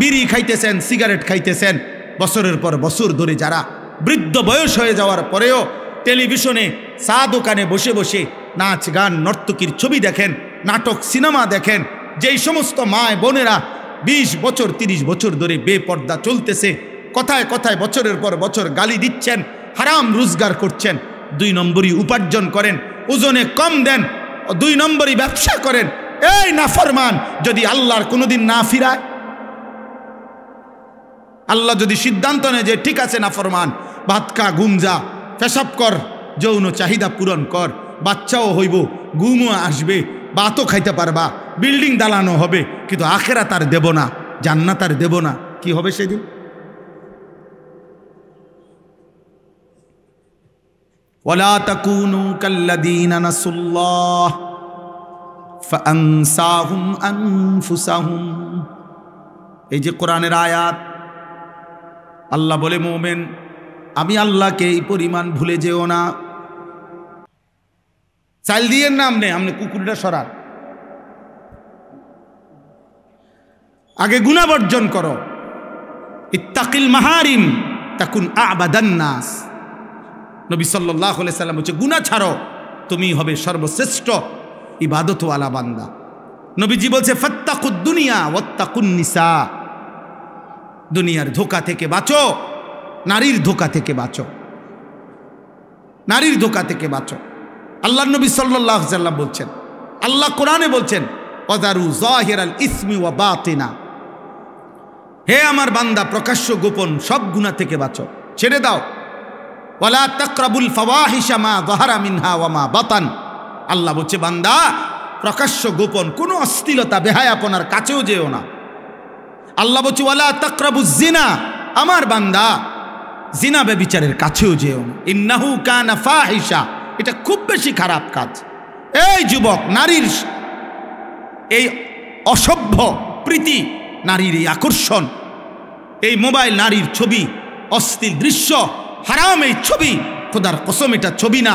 A: বিড়ি খাইতেছেন, সিগারেট খাইতেছেন, বছরের পর বছর ধরে যারা বৃদ্ধ বয়স হয়ে যাওয়ার পরেও টেলিভিশনে চা দোকানে বসে বসে নাচ গান নর্তকীর ছবি দেখেন, নাটক সিনেমা দেখেন, যেই সমস্ত মায় বোনেরা 20 বছর 30 বছর ধরে বেপর্দা চলতেছে, কথায় কথায় বছরের পর বছর গালি দিচ্ছেন, হারাম রোজগার করছেন, 2 নম্বরই উপার্জন করেন, ওজনে কম দেন, 2 নম্বরই ব্যবসা করেন, এই নাফরমান যদি আল্লাহর কোনোদিন না ফিরায়, আল্লাহ যদি সিদ্ধান্ত নেয় যে ঠিক আছে নাফরমান, ভাত খা, ঘুম যা, পেশাব কর, যৌন চাহিদা পূরণ কর, বাচ্চাও হইব, ঘুমও আসবে, ভাতও খাইতে পারবা, বিল্ডিং দালানো হবে, কিন্তু আখেরাত আর দেব না, জান্নাত আর দেব না, কি হবে সেদিন? ওয়ালা তাকুনু কাল্লাযীনা নাসুল্লাহ ফাআনসাহুম আনফুসাহুম। এই যে কোরআনের আয়াত, আল্লাহ বলে মুমিন আমি আল্লাহকে এই পরিমাণ ভুলে যেও না। চাল দিয়ে না আমনে কুকুরটা সরান, আগে গুনাহ বর্জন করো। ইত্তাকিল মাহারিম তাকুন আবাদান নাস। নবী সাল্লাল্লাহু আলাইহি সাল্লাম বলছে গুনাহ ছাড়ো, তুমি হবে সর্বশ্রেষ্ঠ ইবাদতওয়ালা বান্দা। নবীজি বলছে ফাত্তাকুদ দুনিয়া ওয়াত্তাকুন নিসা। দুনিয়ার ধোঁকা থেকে বাঁচো, নারীর ধোঁকা থেকে বাঁচো, নারীর ধোঁকা থেকে বাঁচো। আল্লাহ নবী সাল্লাল্লাহু আলাইহি সাল্লাম বলছেন, আল্লাহ কোরআনে বলছেন ওয়াজারু যাহিরাল ইসমি ওয়া বাতিনা। হে আমার বান্দা, প্রকাশ্য গোপন সব গুনাহ থেকে বাঁচো, ছেড়ে দাও। ওয়ালা তাকরাবুল ফাওয়াহিশা মা যাহারা মিনহা ওয়া মা বাতান। আল্লাহ বলছে বান্দা প্রকাশ্য গোপন কোনো অশ্লীলতা বেহায়াপনার কাছেও যেও না। আল্লাহ বলছে ওয়ালা তাকরাবুজ জিনা। আমার বান্দা জিনা ব্যভিচারের কাছেও যেও না। ইন্নাহু কানা ফাহিশা, এটা খুব বেশি খারাপ কাজ। এই যুবক, নারীর এই অসভ্য প্রীতি, নারীর এই আকর্ষণ, এই মোবাইল নারীর ছবি, অশ্লীল দৃশ্য, হারাম এই ছবি, খোদার কসম এটা ছবি না,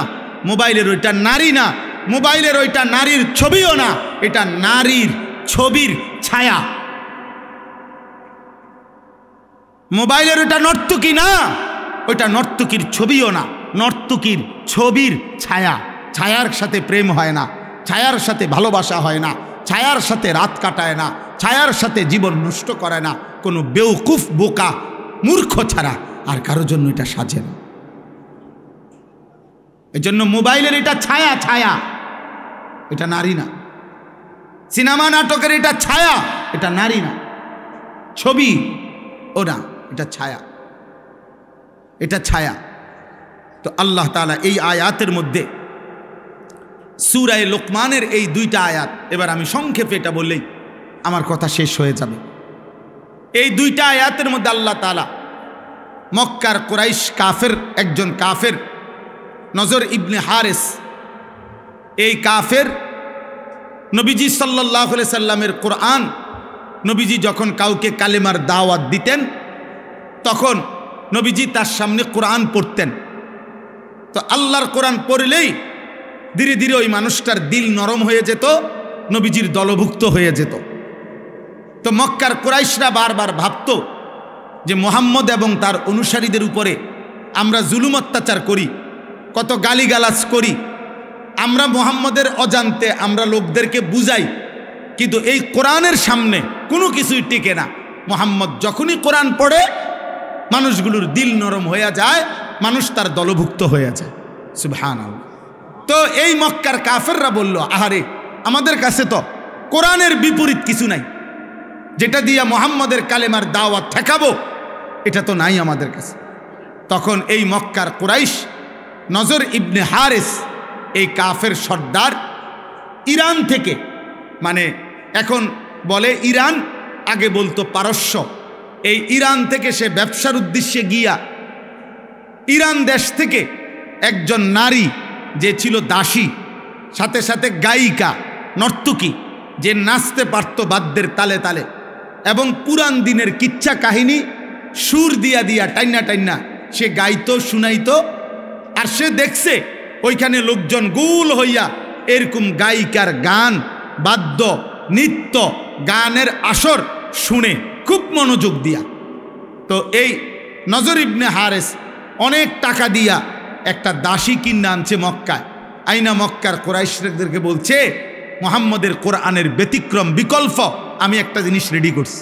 A: মোবাইলের ওইটা নারী না, মোবাইলের ওইটা নারীর ছবিও না, এটা নারীর ছবির ছায়া। মোবাইলের ওইটা নর্তকী না, ওইটা নর্তকীর ছবিও না, নর্তকীর ছবির ছায়া। ছায়ার সাথে প্রেম হয় না, ছায়ার সাথে ভালোবাসা হয় না, ছায়ার সাথে রাত কাটায় না, ছায়ার সাথে জীবন নষ্ট করে না কোনো বেউকুফ বোকা মূর্খ ছাড়া আর কারোর জন্য এটা সাজে না। এই জন্য মোবাইলের এটা ছায়া, ছায়া, এটা নারী না। সিনেমা নাটকের এটা ছায়া, এটা নারী না। ছবি ও না, এটা ছায়া, এটা ছায়া। তো আল্লাহ তাআলা এই আয়াতের মধ্যে সূরা লোকমানের এই দুইটা আয়াত, এবার আমি সংক্ষেপে এটা বললেই আমার কথা শেষ হয়ে যাবে। এই দুইটা আয়াতের মধ্যে আল্লাহ তাআলা মক্কার কুরাইশ কাফের, একজন কাফের নজর ইবনে হারিস, এই কাফের নবীজি সাল্লাল্লাহু আলাইহি সাল্লামের কোরআন, নবীজি যখন কাউকে কালেমার দাওয়াত দিতেন তখন নবীজি তার সামনে কোরআন পড়তেন। তো আল্লাহর কোরআন পড়লেই ধীরে ধীরে ওই মানুষটার দিল নরম হয়ে যেত, নবীজির দলভুক্ত হয়ে যেত। তো মক্কার কুরাইশরা বারবার ভাবত যে মুহাম্মদ এবং তার অনুসারীদের উপরে আমরা জুলুম অত্যাচার করি, কত গালিগালাজ করি, আমরা মুহাম্মদের অজান্তে আমরা লোকদেরকে বুঝাই, কিন্তু এই কোরআনের সামনে কোনো কিছুই টিকে না। মুহাম্মদ যখনই কোরআন পড়ে মানুষগুলোর দিল নরম হয়ে যায়, মানুষ তার দলভুক্ত হয়ে যায়। সুবহানাল্লাহ। তো এই মক্কার কাফেররা বলল, আহারে আমাদের কাছে তো কোরআনের বিপরীত কিছু নাই, যেটা দিয়ে মুহাম্মদের কালেমার দাওয়াত ঠেকাবো এটা তো নাই আমাদের কাছে। তখন এই মক্কার কুরাইশ নজর ইবনে হারিস, এই কাফের সর্দার, ইরান থেকে, মানে এখন বলে ইরান, আগে বলতো পারস্য, এই ইরান থেকে সে ব্যবসার উদ্দেশ্যে গিয়া ইরান দেশ থেকে একজন নারী যে ছিল দাসী, সাথে সাথে গায়িকা, নর্তকী, যে নাচতে পারত বাদ্যের তালে তালে এবং পুরান দিনের কিচ্ছা কাহিনী সুর দিয়া দিয়া টাইনা টাইনা সে গাইতো, শুনাইতো। আর সে দেখছে ওইখানে লোকজন গোল হইয়া এরকম গায়িকার গান, বাদ্য, নৃত্য, গানের আসর শুনে খুব মনোযোগ দিয়া। তো এই নজর ইবনে হারিস অনেক টাকা দিয়া একটা দাসী কিনে আনছে মক্কায়, আইনা মক্কার কুরাইশদেরকে বলছে মুহাম্মদের কোরআনের ব্যতিক্রম বিকল্প আমি একটা জিনিস রেডি করছি।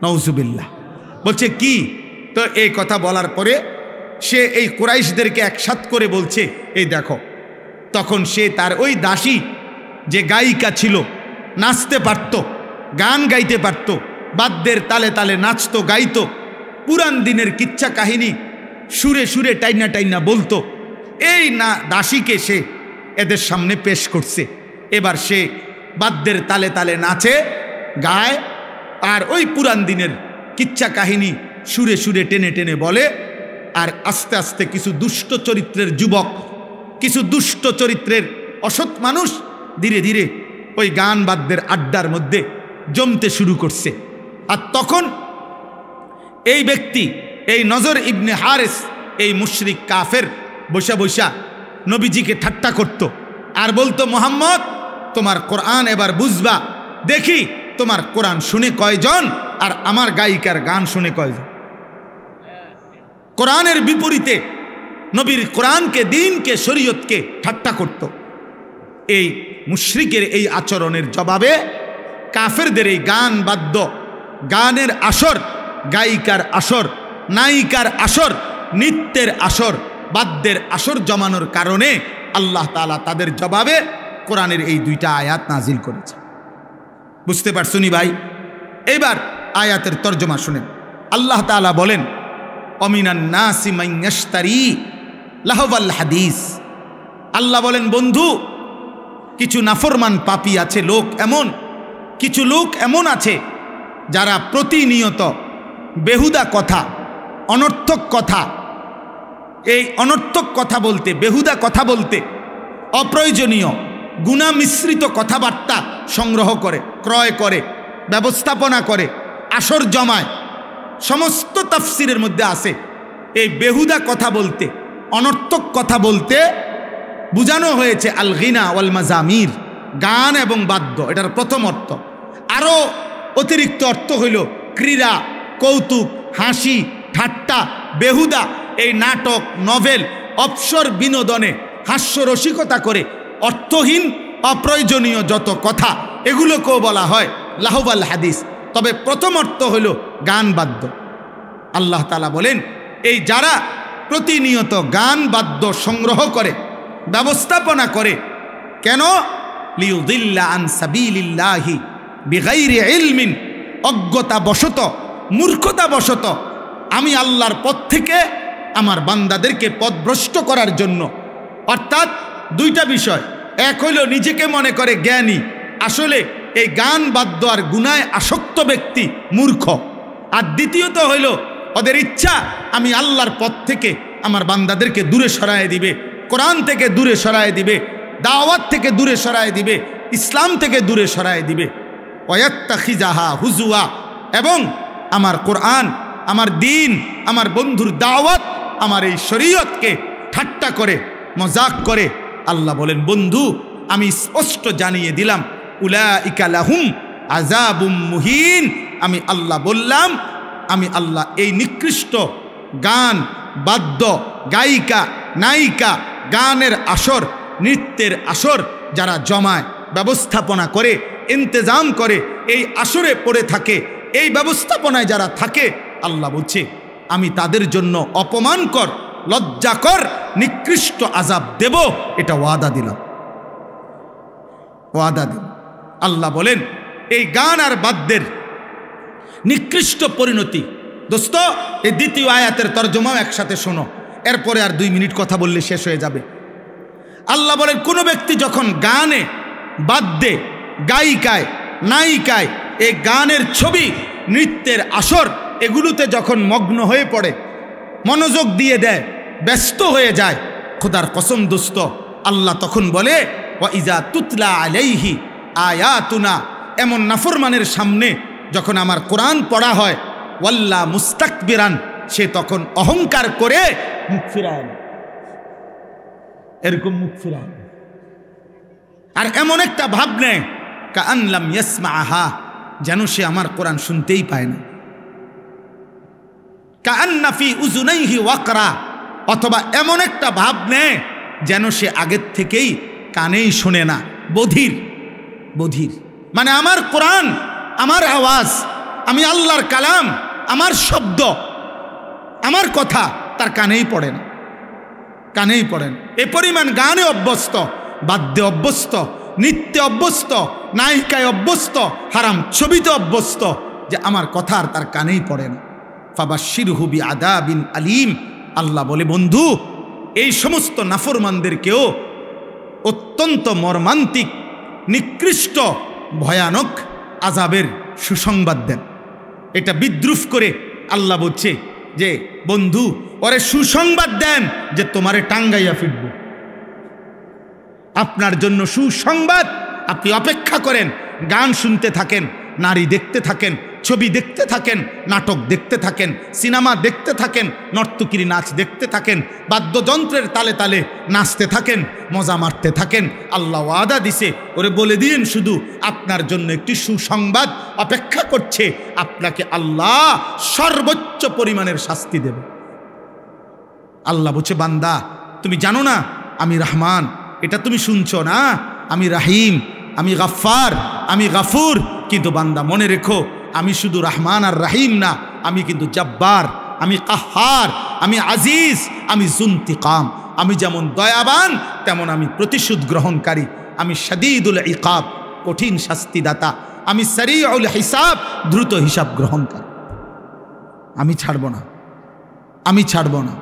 A: নাউজুবিল্লাহ। বলছে কি? তো এই কথা বলার পরে সে এই কুরাইশদেরকে একসাথ করে বলছে, এই দেখো। তখন সে তার ওই দাসী যে গায়িকা ছিল, নাচতে পারত, গান গাইতে পারত, বাদ্যের তালে তালে নাচতো, গাইতো, পুরান দিনের কিচ্ছা কাহিনী সুরে সুরে টাইনা টাইনা বলতো, এই না দাসীকে সে এদের সামনে পেশ করছে। এবার সে বাদ্যের তালে তালে নাচে, গায়, আর ওই পুরান দিনের কিচ্ছা কাহিনী সুরে সুরে টেনে টেনে বলে। আর আস্তে আস্তে কিছু দুষ্ট চরিত্রের যুবক, কিছু দুষ্ট চরিত্রের অসৎ মানুষ ধীরে ধীরে ওই গান বাদ্যের আড্ডার মধ্যে জমতে শুরু করছে। আর তখন এই ব্যক্তি, এই নজর ইবনে হারেস, এই মুশরিক কাফের বৈশা বৈশা নবীজিকে ঠাট্টা করত আর বলতো, মোহাম্মদ তোমার কোরআন এবার বুঝবা, দেখি তোমার কোরআন শুনে কয়জন আর আমার গায়িকার গান শুনে কয়জন। কোরআনের বিপরীতে নবীর কোরআনকে, দিনকে, শরীয়তকে ঠাট্টা করত। এই মুশরিকের এই আচরণের জবাবে কাফেরদের এই গান বাদ্য, গানের আসর, গায়িকার আসর, নায়িকার আসর, নৃত্যের আসর, বাদ্যের আসর জমানোর কারণে আল্লাহ তাআলা তাদের জবাবে কোরআনের এই দুইটা আয়াত নাজিল করেছে। বুঝতে পারছুনি ভাই? এবার আয়াতের তর্জমা শুনেন। আল্লাহ তাআলা বলেন, অমিনান নাসি মান ইয়াশতারি লাহওয়াল হাদিস। আল্লাহ বলেন, বন্ধু কিছু নাফরমান পাপী আছে, লোক এমন, কিছু লোক এমন আছে যারা প্রতিনিয়ত বেহুদা কথা, অনর্থক কথা, এই অনর্থক কথা বলতে, বেহুদা কথা বলতে, অপ্রয়োজনীয় গুনাহ মিশ্রিত কথাবার্তা সংগ্রহ করে, ক্রয় করে, ব্যবস্থাপনা করে, আসর জমায়। সমস্ত তাফসিরের মধ্যে আছে এই বেহুদা কথা বলতে, অনর্থক কথা বলতে বুঝানো হয়েছে আল গিনা ওয়াল মাজামির, গান এবং বাদ্য। এটার প্রথম অর্থ। আরও অতিরিক্ত অর্থ হইল ক্রীড়া, কৌতুক, হাসি, ঠাট্টা, বেহুদা, এই নাটক, নভেল, অবসর বিনোদনে হাস্যরসিকতা করে অর্থহীন অপ্রয়োজনীয় যত কথা, এগুলোকেও বলা হয় লাহওয়াল হাদিস। তবে প্রথম অর্থ হইল গান বাদ্য। আল্লাহ তাআলা বলেন, এই যারা প্রতিনিয়ত গান বাদ্য সংগ্রহ করে, ব্যবস্থাপনা করে, কেন? লিউদিল্লা আন সাবিলিল্লাহি বিগাইরি ইলমিন, অজ্ঞতাবশত, মূর্খতাবশত আমি আল্লাহর পথ থেকে আমার বান্দাদেরকে পথভ্রষ্ট করার জন্য। অর্থাৎ দুইটা বিষয়, এক হইল নিজেকে মনে করে জ্ঞানী, আসলে এই গান বাদ্য আর গুনায় আসক্ত ব্যক্তি মূর্খ। আর দ্বিতীয়ত হইল ওদের ইচ্ছা আমি আল্লাহর পথ থেকে আমার বান্দাদেরকে দূরে সরায় দিবে, কোরআন থেকে দূরে সরায় দিবে, দাওয়াত থেকে দূরে সরায় দিবে, ইসলাম থেকে দূরে সরায় দিবে। ওয়াত্তাখিজাহা হুজুয়া, এবং আমার কোরআন, আমার দিন, আমার বন্ধুর দাওয়াত, আমার এই শরীয়তকে ঠাট্টা করে, মজাক করে। আল্লাহ বলেন, বন্ধু আমি স্পষ্ট জানিয়ে দিলাম, উলাইকা লাহুম আযাবুম মুহিন। আমি আল্লাহ বললাম, আমি আল্লাহ এই নিকৃষ্ট গান বাদ্য, গায়িকা, নায়িকা, গানের আসর, নৃত্যের আসর যারা জমায়, ব্যবস্থাপনা করে, ইন্তেজাম করে, এই আসরে পড়ে থাকে, এই ব্যবস্থাপনায় যারা থাকে, আল্লাহ বলছে আমি তাদের জন্য অপমানকর, লজ্জাকর, নিকৃষ্ট আযাব দেব। এটা ওয়াদা দিলাম, ওয়াদা দিলাম। আল্লাহ বলেন, এই গান আর বাদ্যের নিকৃষ্ট পরিণতি। দোস্ত, এই দ্বিতীয় আয়াতের তর্জমাও একসাথে শোনো, এরপরে আর 2 মিনিট কথা বললে শেষ হয়ে যাবে। আল্লাহ বলেন, কোনো ব্যক্তি যখন গানে, বাদ্যে, গায়িকায়, নায়িকায়, এই গানের ছবি, নৃত্যের আসর, এগুলোতে যখন মগ্ন হয়ে পড়ে, মনোযোগ দিয়ে দেয়, ব্যস্ত হয়ে যায়, খোদার কসম দোস্ত, আল্লাহ তখন বলে, ওয়া ইজা তুতলা আলাইহি আয়াতুনা, এমন নাফরমানের সামনে যখন আমার কোরআন পড়া হয়, ওয়াল্লা মুস্তাকবিরান, সে তখন অহংকার করে মুখ ফিরায় না, এরকম মুখ ফিরায়। আর এমন একটা ভাব নেয় কাআন লাম ইয়াসমাআহা, যেন সে আমার কোরআন শুনতেই পায় না। কাআন্না ফি উযুনাইহি ওয়াকরা, অথবা এমন একটা ভাব নেয় যেন সে আগের থেকেই কানেই শোনে না, বধির। বধির মানে আমার কোরআন, আমার আওয়াজ, আমি আল্লাহর কালাম, আমার শব্দ, আমার কথা তার কানেই পড়ে না, কানেই পড়ে না। এ পরিমাণ গানে অভ্যস্ত, বাদ্যে অভ্যস্ত, নৃত্যে অভ্যস্ত, নায়িকায় অভ্যস্ত, হারাম ছবিতে অভ্যস্ত, যে আমার কথা আর তার কানেই পড়ে না। ফাবাশশিরহু বিআযাবিন আলীম, আল্লাহ বলে, বন্ধু এই সমস্ত নাফরমানদেরকেও অত্যন্ত মর্মান্তিক, নিকৃষ্ট, ভয়ানক আযাবের সুসংবাদ দেন। এটা বিদ্রুপ করে আল্লাহ বলছে যে বন্ধু ওরে সুসংবাদ দেন যে তোমারে টাঙ্গাইয়া ফিরব। আপনার জন্য সুসংবাদ, আপনি অপেক্ষা করেন, গান শুনতে থাকেন, নারী দেখতে থাকেন, ছবি দেখতে থাকেন, নাটক দেখতে থাকেন, সিনেমা দেখতে থাকেন, নর্তকীর নাচ দেখতে থাকেন, বাদ্যযন্ত্রের তালে তালে নাচতে থাকেন, মজা মারতে থাকেন। আল্লাহ ওয়াদা দিছে, ওরে বলে দিন শুধু আপনার জন্য একটি সুসংবাদ অপেক্ষা করছে, আপনাকে আল্লাহ সর্বোচ্চ পরিমাণের শাস্তি দেবে। আল্লাহ বলছে বান্দা তুমি জানো না আমি রহমান, এটা তুমি শুনছো না, আমি রাহিম, আমি গাফফার, আমি গাফুর। কিন্তু বান্দা মনে রেখো আমি শুধু রহমান আর রাহিম না, আমি কিন্তু জব্বার, আমি কাহার, আমি আজিজ, আমি জুন্তিকাম। আমি যেমন দয়াবান তেমন আমি প্রতিশোধ গ্রহণকারী, আমি শাদীদুল ইকাব, কঠিন শাস্তিদাতা, আমি সারিউল হিসাব, দ্রুত হিসাব গ্রহণকারী। আমি ছাড়ব না, আমি ছাড়ব না।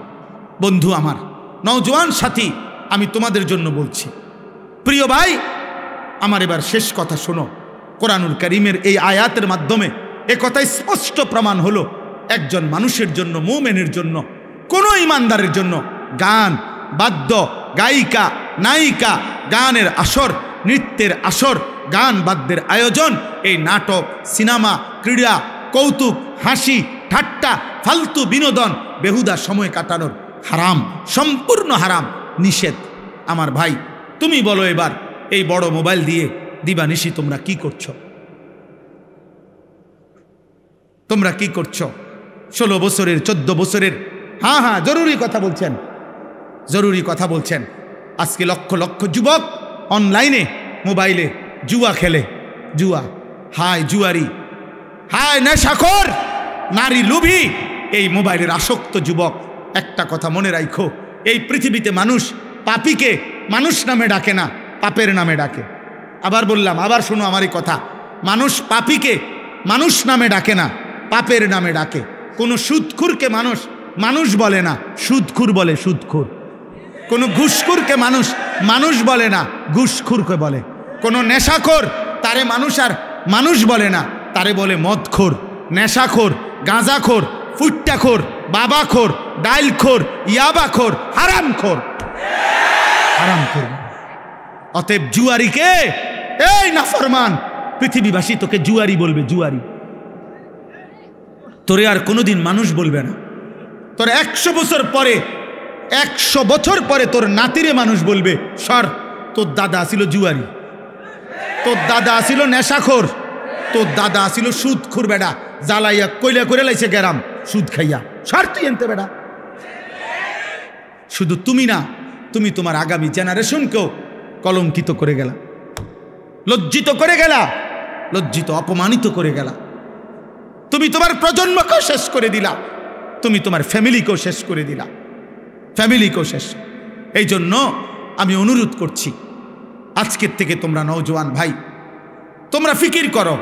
A: বন্ধু আমার, নওজোয়ান সাথী, আমি তোমাদের জন্য বলছি, প্রিয় ভাই আমার, এবার শেষ কথা শোনো। কোরআনুল কারীমের এই আয়াতের মাধ্যমে এ কথা স্পষ্ট প্রমাণ হলো, একজন মানুষের জন্য, মুমিনের জন্য, কোনো ইমানদারের জন্য গান, বাদ্য, গায়িকা, নায়িকা, গানের আসর, নৃত্যের আসর, গান বাদ্যের আয়োজন, এই নাটক, সিনেমা, ক্রীড়া, কৌতুক, হাসি, ঠাট্টা, ফালতু বিনোদন, বেহুদা সময় কাটানোর হারাম, সম্পূর্ণ হারাম, নিষেধ। আমার ভাই তুমি বলো এবার, এই বড় মোবাইল দিয়ে দিবানিশি তোমরা কি করছো? তোমরা কি করছো? 16 বছরের, 14 বছরের, হ্যাঁ জরুরি কথা বলছেন, জরুরি কথা বলছেন। আজকে লক্ষ লক্ষ যুবক অনলাইনে মোবাইলে জুয়া খেলে, জুয়া, হায় জুয়ারি, হায় নেশাখোর, নারী লোভী, এই মোবাইলের আসক্ত যুবক। একটা কথা মনে রাখো, এই পৃথিবীতে মানুষ পাপীকে মানুষ নামে ডাকে না, পাপের নামে ডাকে। আবার বললাম, আবার শোনো আমারই কথা, মানুষ পাপীকে মানুষ নামে ডাকে না, পাপের নামে ডাকে। কোনো সুদখুরকে মানুষ মানুষ বলে না, সুদখুর বলে সুদখুর। কোনো ঘুষখুরকে মানুষ মানুষ বলে না, ঘুষখুরকে বলে। কোনো নেশাখোর তারে মানুষ আর মানুষ বলে না, তারে বলে মদখোর, নেশাখোর, গাঁজাখোর, ফুট্টাখোর, বাবাখোর, ডাইলখোর, ইয়াবাখোর, হারামখোর, হারামখোর। অতএব জুয়ারিকে, এই নাফরমান, পৃথিবীবাসী তোকে জুয়ারি বলবে, জুয়ারি। তোরে আর কোনোদিন মানুষ বলবে না। তোর 100 বছর পরে, 100 বছর পরে তোর নাতিরে মানুষ বলবে, সর, তোর দাদা ছিল জুয়ারি, তোর দাদা ছিল নেশাখোর, তোর দাদা ছিল সুদখোর, বেটা জ্বালাইয়া কইলা করে লাইছে গেরাম সুদ খাইয়া, সর তুই এনতে বেটা। শুধু তুমি না, তুমি তোমার আগামী জেনারেশনকেও কলঙ্কিত করে গেলা, লজ্জিত করে গেলা, লজ্জিত অপমানিত করে গেলা। তুমি তোমার প্রজন্মকেও শেষ করে দিলা, তুমি তোমার ফ্যামিলিকেও শেষ করে দিলা, ফ্যামিলিকেও শেষ। এই জন্য আমি অনুরোধ করছি, আজকের থেকে তোমরা নওজোয়ান ভাই, তোমরা ফিকির করো।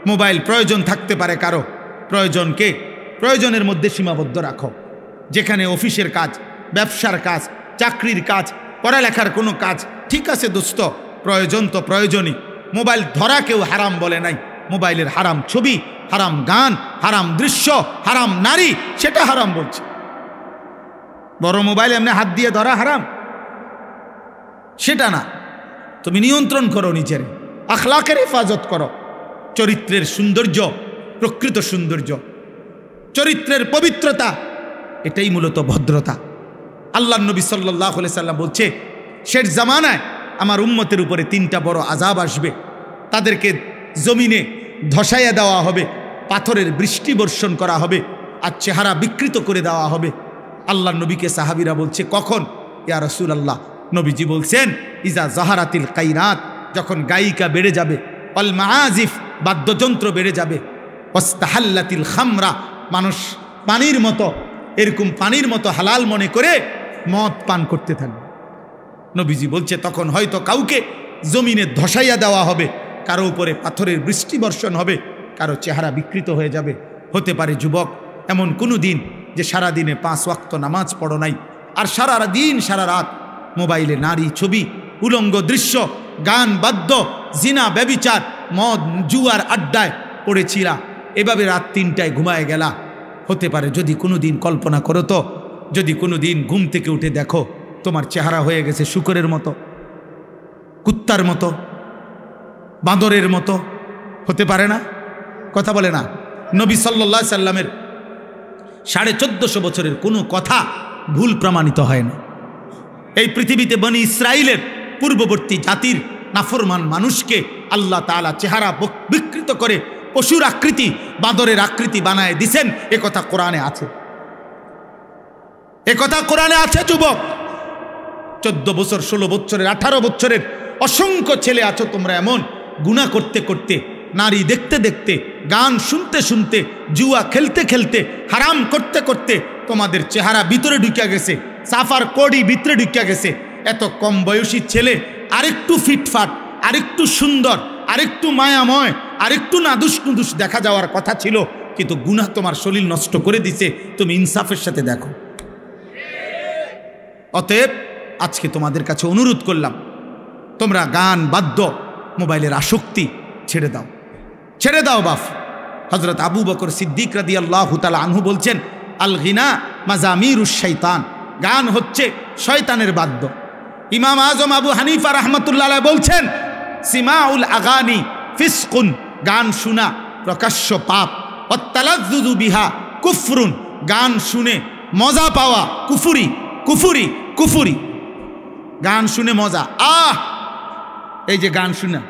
A: মোবাইল প্রয়োজন থাকতে পারে কারো, প্রয়োজনকে প্রয়োজনের মধ্যে সীমাবদ্ধ রাখো। যেখানে অফিসের কাজ, ব্যবসার কাজ, চাকরির কাজ, পড়ালেখার কোনো কাজ, ঠিক আছে দোস্ত, প্রয়োজন তো প্রয়োজনই। মোবাইল ধরা কেউ হারাম বলে নাই। মোবাইলের হারাম ছবি, হারাম গান, হারাম দৃশ্য, হারাম নারী, সেটা হারাম বলছে। বড় মোবাইল এমনি হাত দিয়ে ধরা হারাম, সেটা না। তুমি নিয়ন্ত্রণ করো নিজের, আখলাকের হেফাজত করো। চরিত্রের সৌন্দর্য, প্রকৃত সৌন্দর্য, চরিত্রের পবিত্রতা, এটাই মূলত ভদ্রতা। আল্লাহ নবী সাল্লাল্লাহু আলাইহি সাল্লাম বলছে, শেষ জামানায় আমার উম্মতের উপরে 3টা বড় আযাব আসবে। তাদেরকে জমিনে ধসাইয়া দেওয়া হবে, পাথরের বৃষ্টি বর্ষণ করা হবে, আর চেহারা বিকৃত করে দেওয়া হবে। আল্লাহ নবীকে সাহাবীরা বলছে, কখন? ইয়া রাসূলুল্লাহ। নবীজি বলছেন, ইজা জাহারাতিল কাইনাত, যখন গায়িকা বেড়ে যাবে, অল মাআজিফ, বাদ্যযন্ত্র বেড়ে যাবে, ওয়াস্তাহাল্লাতিল খামরা, মানুষ পানির মতো, এরকম পানির মতো হালাল মনে করে মদ পান করতে থাকবে। নবীজি বলছে, তখন হয়তো কাউকে জমিনে ধসাইয়া দেওয়া হবে, কারো উপরে পাথরের বৃষ্টি বর্ষণ হবে, কারো চেহারা বিকৃত হয়ে যাবে। হতে পারে যুবক এমন কোনো দিন যে সারাদিনে 5 ওয়াক্ত নামাজ পড়ো নাই, আর সারা দিন সারা রাত মোবাইলে নারী ছবি, উলঙ্গ দৃশ্য, গান বাদ্য, জিনা, ব্যভিচার, মদ, জুয়ার আড্ডায় পড়েছিলা। এভাবে রাত 3টায় ঘুমায় গেলা, হতে পারে যদি কোনো দিন কল্পনা করো তো, যদি কোনো দিন ঘুম থেকে উঠে দেখো তোমার চেহারা হয়ে গেছে শুকরের মতো, কুত্তার মতো, বাঁদরের মতো, হতে পারে না? কথা বলে না? নবী সাল্লাল্লাহু আলাইহি সাল্লামের 1450 বছরের কোনো কথা ভুল প্রমাণিত হয় না। এই পৃথিবীতে বনি ইসরাইলের পূর্ববর্তী জাতির নাফরমান মানুষকে আল্লাহ তাআলা চেহারা বিকৃত করে পশুর আকৃতি, বাঁদরের আকৃতি বানায় দিছেন, এ কথা কোরআনে আছে। এ কথা কোরআনে আছে। যুবক 14 বছর, 16 বছরের, 18 বছরের অসংখ্য ছেলে আছো তোমরা এমন, গুনাহ করতে করতে, নারী দেখতে দেখতে, গান শুনতে শুনতে, জুয়া খেলতে খেলতে, হারাম করতে করতে তোমাদের চেহারা ভিতরে ঢুকে গেছে, সাফার কোডি ভিতরে ঢুকে গেছে। এত কম বয়সী ছেলে আরেকটু ফিটফাট, আরেকটু সুন্দর, আরেকটু মায়াময়, আরেকটু নাদুস নুদুস দেখা যাওয়ার কথা ছিল, কিন্তু গুনাহ তোমার শরীর নষ্ট করে দিছে। তুমি ইনসাফের সাথে দেখো। অতএব আজকে তোমাদের কাছে অনুরোধ করলাম, তোমরা গান, বাদ্য, মোবাইলের আসক্তি ছেড়ে দাও, ছেড়ে দাও বাপ। হযরত আবু বকর সিদ্দিক রাদিয়াল্লাহু তাআলা আনহু বলছেন, আল গিনা মাজামিরুশ শাইতান, গান হচ্ছে শয়তানের বাদ্য। ইমাম আজম আবু হানিফা রাহমাতুল্লাহ আলাইহি বলছেন, সিমাউল আগানি ফিসকুন, গান শোনা প্রকাশ্য পাপ, ওয়াত্তালাজ্জুযু বিহা কুফরুন, গান শুনে মজা পাওয়া কুফরি, কুফরি, কুফরি। গান শুনে মজা, এই যে গান শুনা,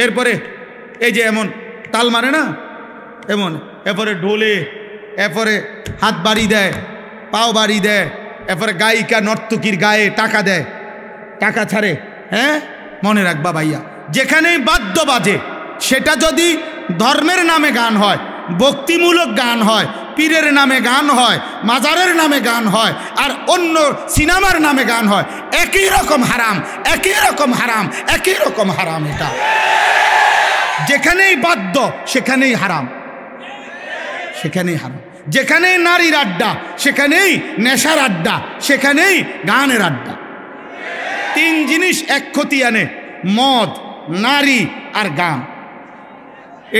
A: এরপরে এই যে এমন তাল মারে না, এমন, এরপরে ঢোলে, এরপরে হাত বাড়ি দেয়, পাও বাড়ি দেয়, এরপরে গায়িকা নর্তকীর গায়ে টাকা দেয়, টাকা ছাড়ে। হ্যাঁ, মনে রাখবা ভাইয়া, যেখানেই বাদ্য বাজে, সেটা যদি ধর্মের নামে গান হয়, ভক্তিমূলক গান হয়, পীরের নামে গান হয়, মাজারের নামে গান হয়, আর অন্য সিনেমার নামে গান হয়, একই রকম হারাম, একই রকম হারাম, একই রকম হারাম। এটা যেখানেই বাদ্য সেখানেই হারাম, সেখানেই হারাম। যেখানেই নারীর আড্ডা সেখানেই নেশার আড্ডা, সেখানেই গানের আড্ডা। 3 জিনিস এক ক্ষতি আনে, মদ, নারী আর গান।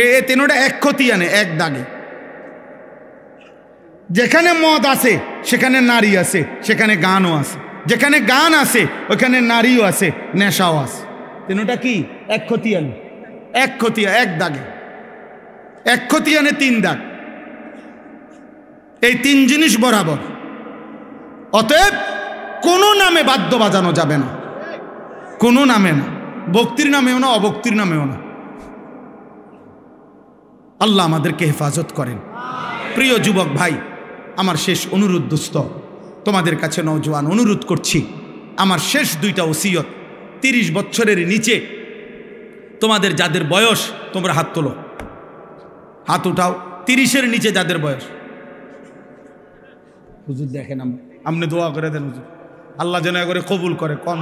A: এ তিনটা এক ক্ষতি আনে, এক দাগে। যেখানে মদ আছে সেখানে নারী আছে, সেখানে গানও আছে। যেখানে গান আছে ওখানে নারীও আছে, নেশাও আছে। তিনটা কি এক ক্ষতি আনে, এক ক্ষতি, এক দাগে, এক ক্ষতি আনে 3 দাগ। এই 3 জিনিস বরাবর। অতএব কোনো নামে বাদ্য বাজানো যাবে না, কোনো নামে না, ভক্তির নামেও না, অভক্তির নামেও না। আল্লাহ আমাদেরকে হেফাজত করেন। প্রিয় যুবক ভাই, আমার শেষ অনুরোধ দোস্ত, তোমাদের কাছে নওজোয়ান অনুরোধ করছি, আমার শেষ 2টা ওসিয়ত। 30 বছরের নিচে তোমাদের যাদের বয়স, তোমরা হাত তোলো, হাত উঠাও। 30-এর নিচে যাদের বয়স, হুজুর দেখেন, আপনি দোয়া করে দেন হুজুর, আল্লাহ যেন করে কবুল করে। কোন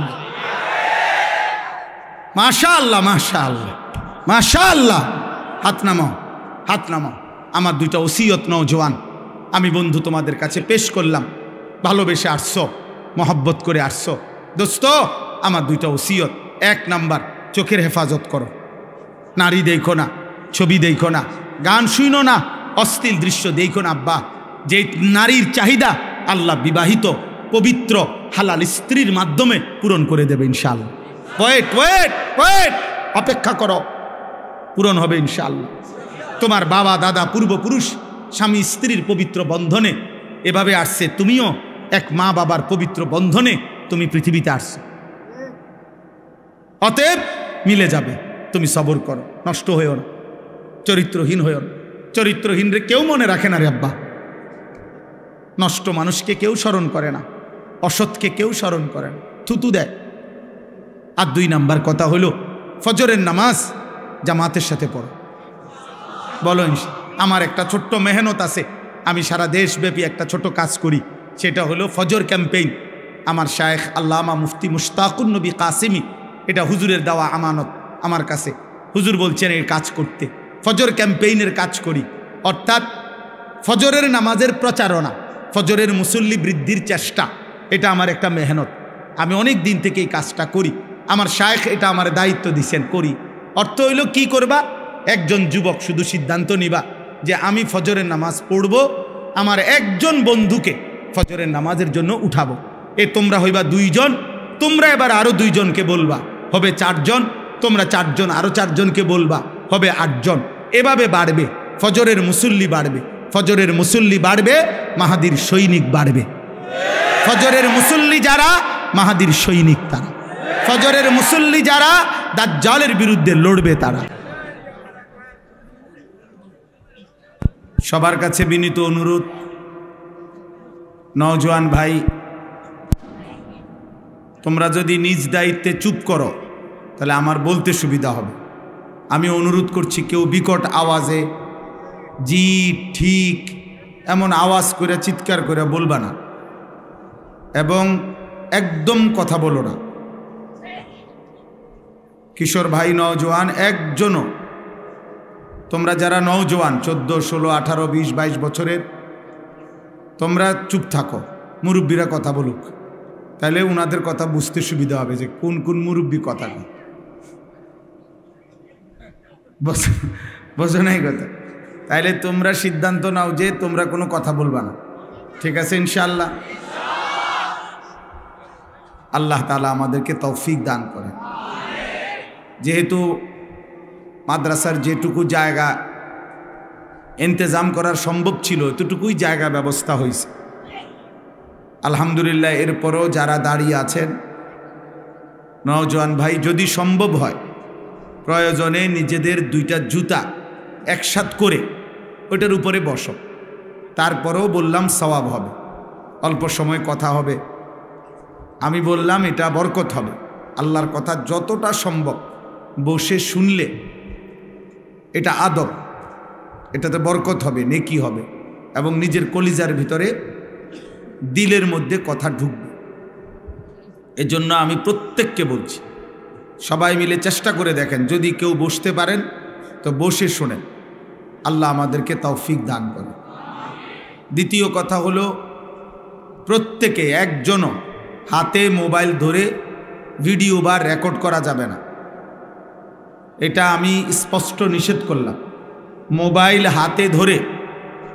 A: মাশাআল্লাহ, মাশাআল্লাহ, মাশাআল্লাহ। হাত নামাও, হাত নামাও। আমার 2টা ওসিয়ত নওজোয়ান আমি বন্ধু তোমাদের কাছে পেশ করলাম। ভালোবেসে আসছো, মহব্বত করে আসছো দোস্ত। আমার 2টা ওসিয়ত। 1 নাম্বার, চোখের হেফাজত করো, নারী দেখো না, ছবি দেখো না, গান শুনো না, অশ্লীল দৃশ্য দেখো না। আব্বা, যে নারীর চাহিদা আল্লাহ বিবাহিত পবিত্র হালাল স্ত্রীর মাধ্যমে পূরণ করে দেবে ইনশাআল্লাহ। ওয়েট ওয়েট ওয়েট, অপেক্ষা করো, পূরণ হবে ইনশাআল্লাহ। তোমার বাবা দাদা পূর্বপুরুষ স্বামী স্ত্রীর পবিত্র বন্ধনে এভাবে আসছে, তুমিও এক মা বাবার পবিত্র বন্ধনে তুমি পৃথিবীতে আসছো। অতএব মিলে যাবে। তুমি সবর করো, নষ্ট হয়েও না, চরিত্রহীন হয়েও না। চরিত্রহীন রে কেউ মনে রাখে না রে আব্বা। নষ্ট মানুষকে কেউ স্মরণ করে না, অসৎকে কেউ স্মরণ করে না, থুতু দেয়। আর 2 নাম্বার কথা হলো, ফজরের নামাজ জামাতের সাথে পড়ো। বলো, আমার একটা ছোট্ট মেহনত আছে, আমি সারা দেশব্যাপী একটা ছোট কাজ করি, সেটা হলো ফজর ক্যাম্পেইন। আমার শায়েখ আল্লামা মুফতি মুশতাকুন নবী কাসিমি, এটা হুজুরের দেওয়া আমানত আমার কাছে। হুজুর বলছেন এই কাজ করতে, ফজর ক্যাম্পেইনের কাজ করি। অর্থাৎ ফজরের নামাজের প্রচারণা, ফজরের মুসল্লি বৃদ্ধির চেষ্টা, এটা আমার একটা মেহনত। আমি অনেক দিন থেকে এই কাজটা করি। আমার শায়েখ এটা আমার দায়িত্ব দিছেন, করি। অর্থ হইল কি করবা, একজন যুবক শুধু সিদ্ধান্ত নিবা যে আমি ফজরের নামাজ পড়ব, আমার একজন বন্ধুকে ফজরের নামাজের জন্য উঠাবো। তোমরা হইবা 2 জন, তোমরা এবার আরো 2 জনকে বলবা, হবে 4 জন, তোমরা 4 জন আরো 4 জনকে বলবা, হবে 8 জন। এভাবে বাড়বে, ফজরের মুসল্লি বাড়বে, ফজরের মুসল্লি বাড়বে, মাহাদির সৈনিক বাড়বে। ফজরের মুসল্লি যারা, মাহাদির সৈনিক তারা। ফজরের মুসল্লি যারা, দাজ্জালের বিরুদ্ধে লড়বে তারা। সবার কাছে বিনীত অনুরোধ, নওজোয়ান ভাই, তোমরা যদি নিজ দায়িত্বে চুপ করো তাহলে আমার বলতে সুবিধা হবে। আমি অনুরোধ করছি, কেউ বিকট আওয়াজে জি ঠিক এমন আওয়াজ করে চিৎকার করে বলবা না, এবং একদম কথা বলো না। কিশোর ভাই নওজোয়ান একজনও, তোমরা যারা নওজোয়ান 14, 16, 18, 20, 22 বছরের, তোমরা চুপ থাকো, মুরব্বীরা কথা বলুক, তাহলে ওনাদের কথা বুঝতে সুবিধা হবে যে কোন কোন মুরব্বী কথা কয়। বোঝো নাই কথা? তাইলে তোমরা সিদ্ধান্ত নাও যে তোমরা কোনো কথা বলবা না, ঠিক আছে ইনশাআল্লাহ? আল্লাহ তাআলা আমাদেরকে তৌফিক দান করেন। যেহেতু মাদ্রাসার যেটুকু জায়গা ইন্তজাম করার সম্ভব ছিল, এতটুকুই জায়গা ব্যবস্থা হয়েছে আলহামদুলিল্লাহ। এরপরও যারা দাঁড়িয়ে আছেন, নওজোয়ান ভাই, যদি সম্ভব হয় প্রয়োজনে নিজেদের 2টা জুতা একসাথ করে ওইটার উপরে বসো, তারপরেও বললাম সওয়াব হবে, অল্প সময় কথা হবে। আমি বললাম এটা বরকত হবে। আল্লাহর কথা যতটা সম্ভব বসে শুনলে এটা আদব, এটাতে বরকত হবে, নেকি হবে, এবং নিজের কলিজার ভিতরে দিলের মধ্যে কথা ঢুকবে। এজন্য আমি প্রত্যেককে বলছি, সবাই মিলে চেষ্টা করে দেখেন, যদি কেউ বসতে পারেন তো বসে শোনেন। আল্লাহ আমাদেরকে তৌফিক দান করে। দ্বিতীয় কথা হলো, প্রত্যেকে একজনও হাতে মোবাইল ধরে ভিডিও বা রেকর্ড করা যাবে না, এটা আমি স্পষ্ট নিষেধ করলাম। মোবাইল হাতে ধরে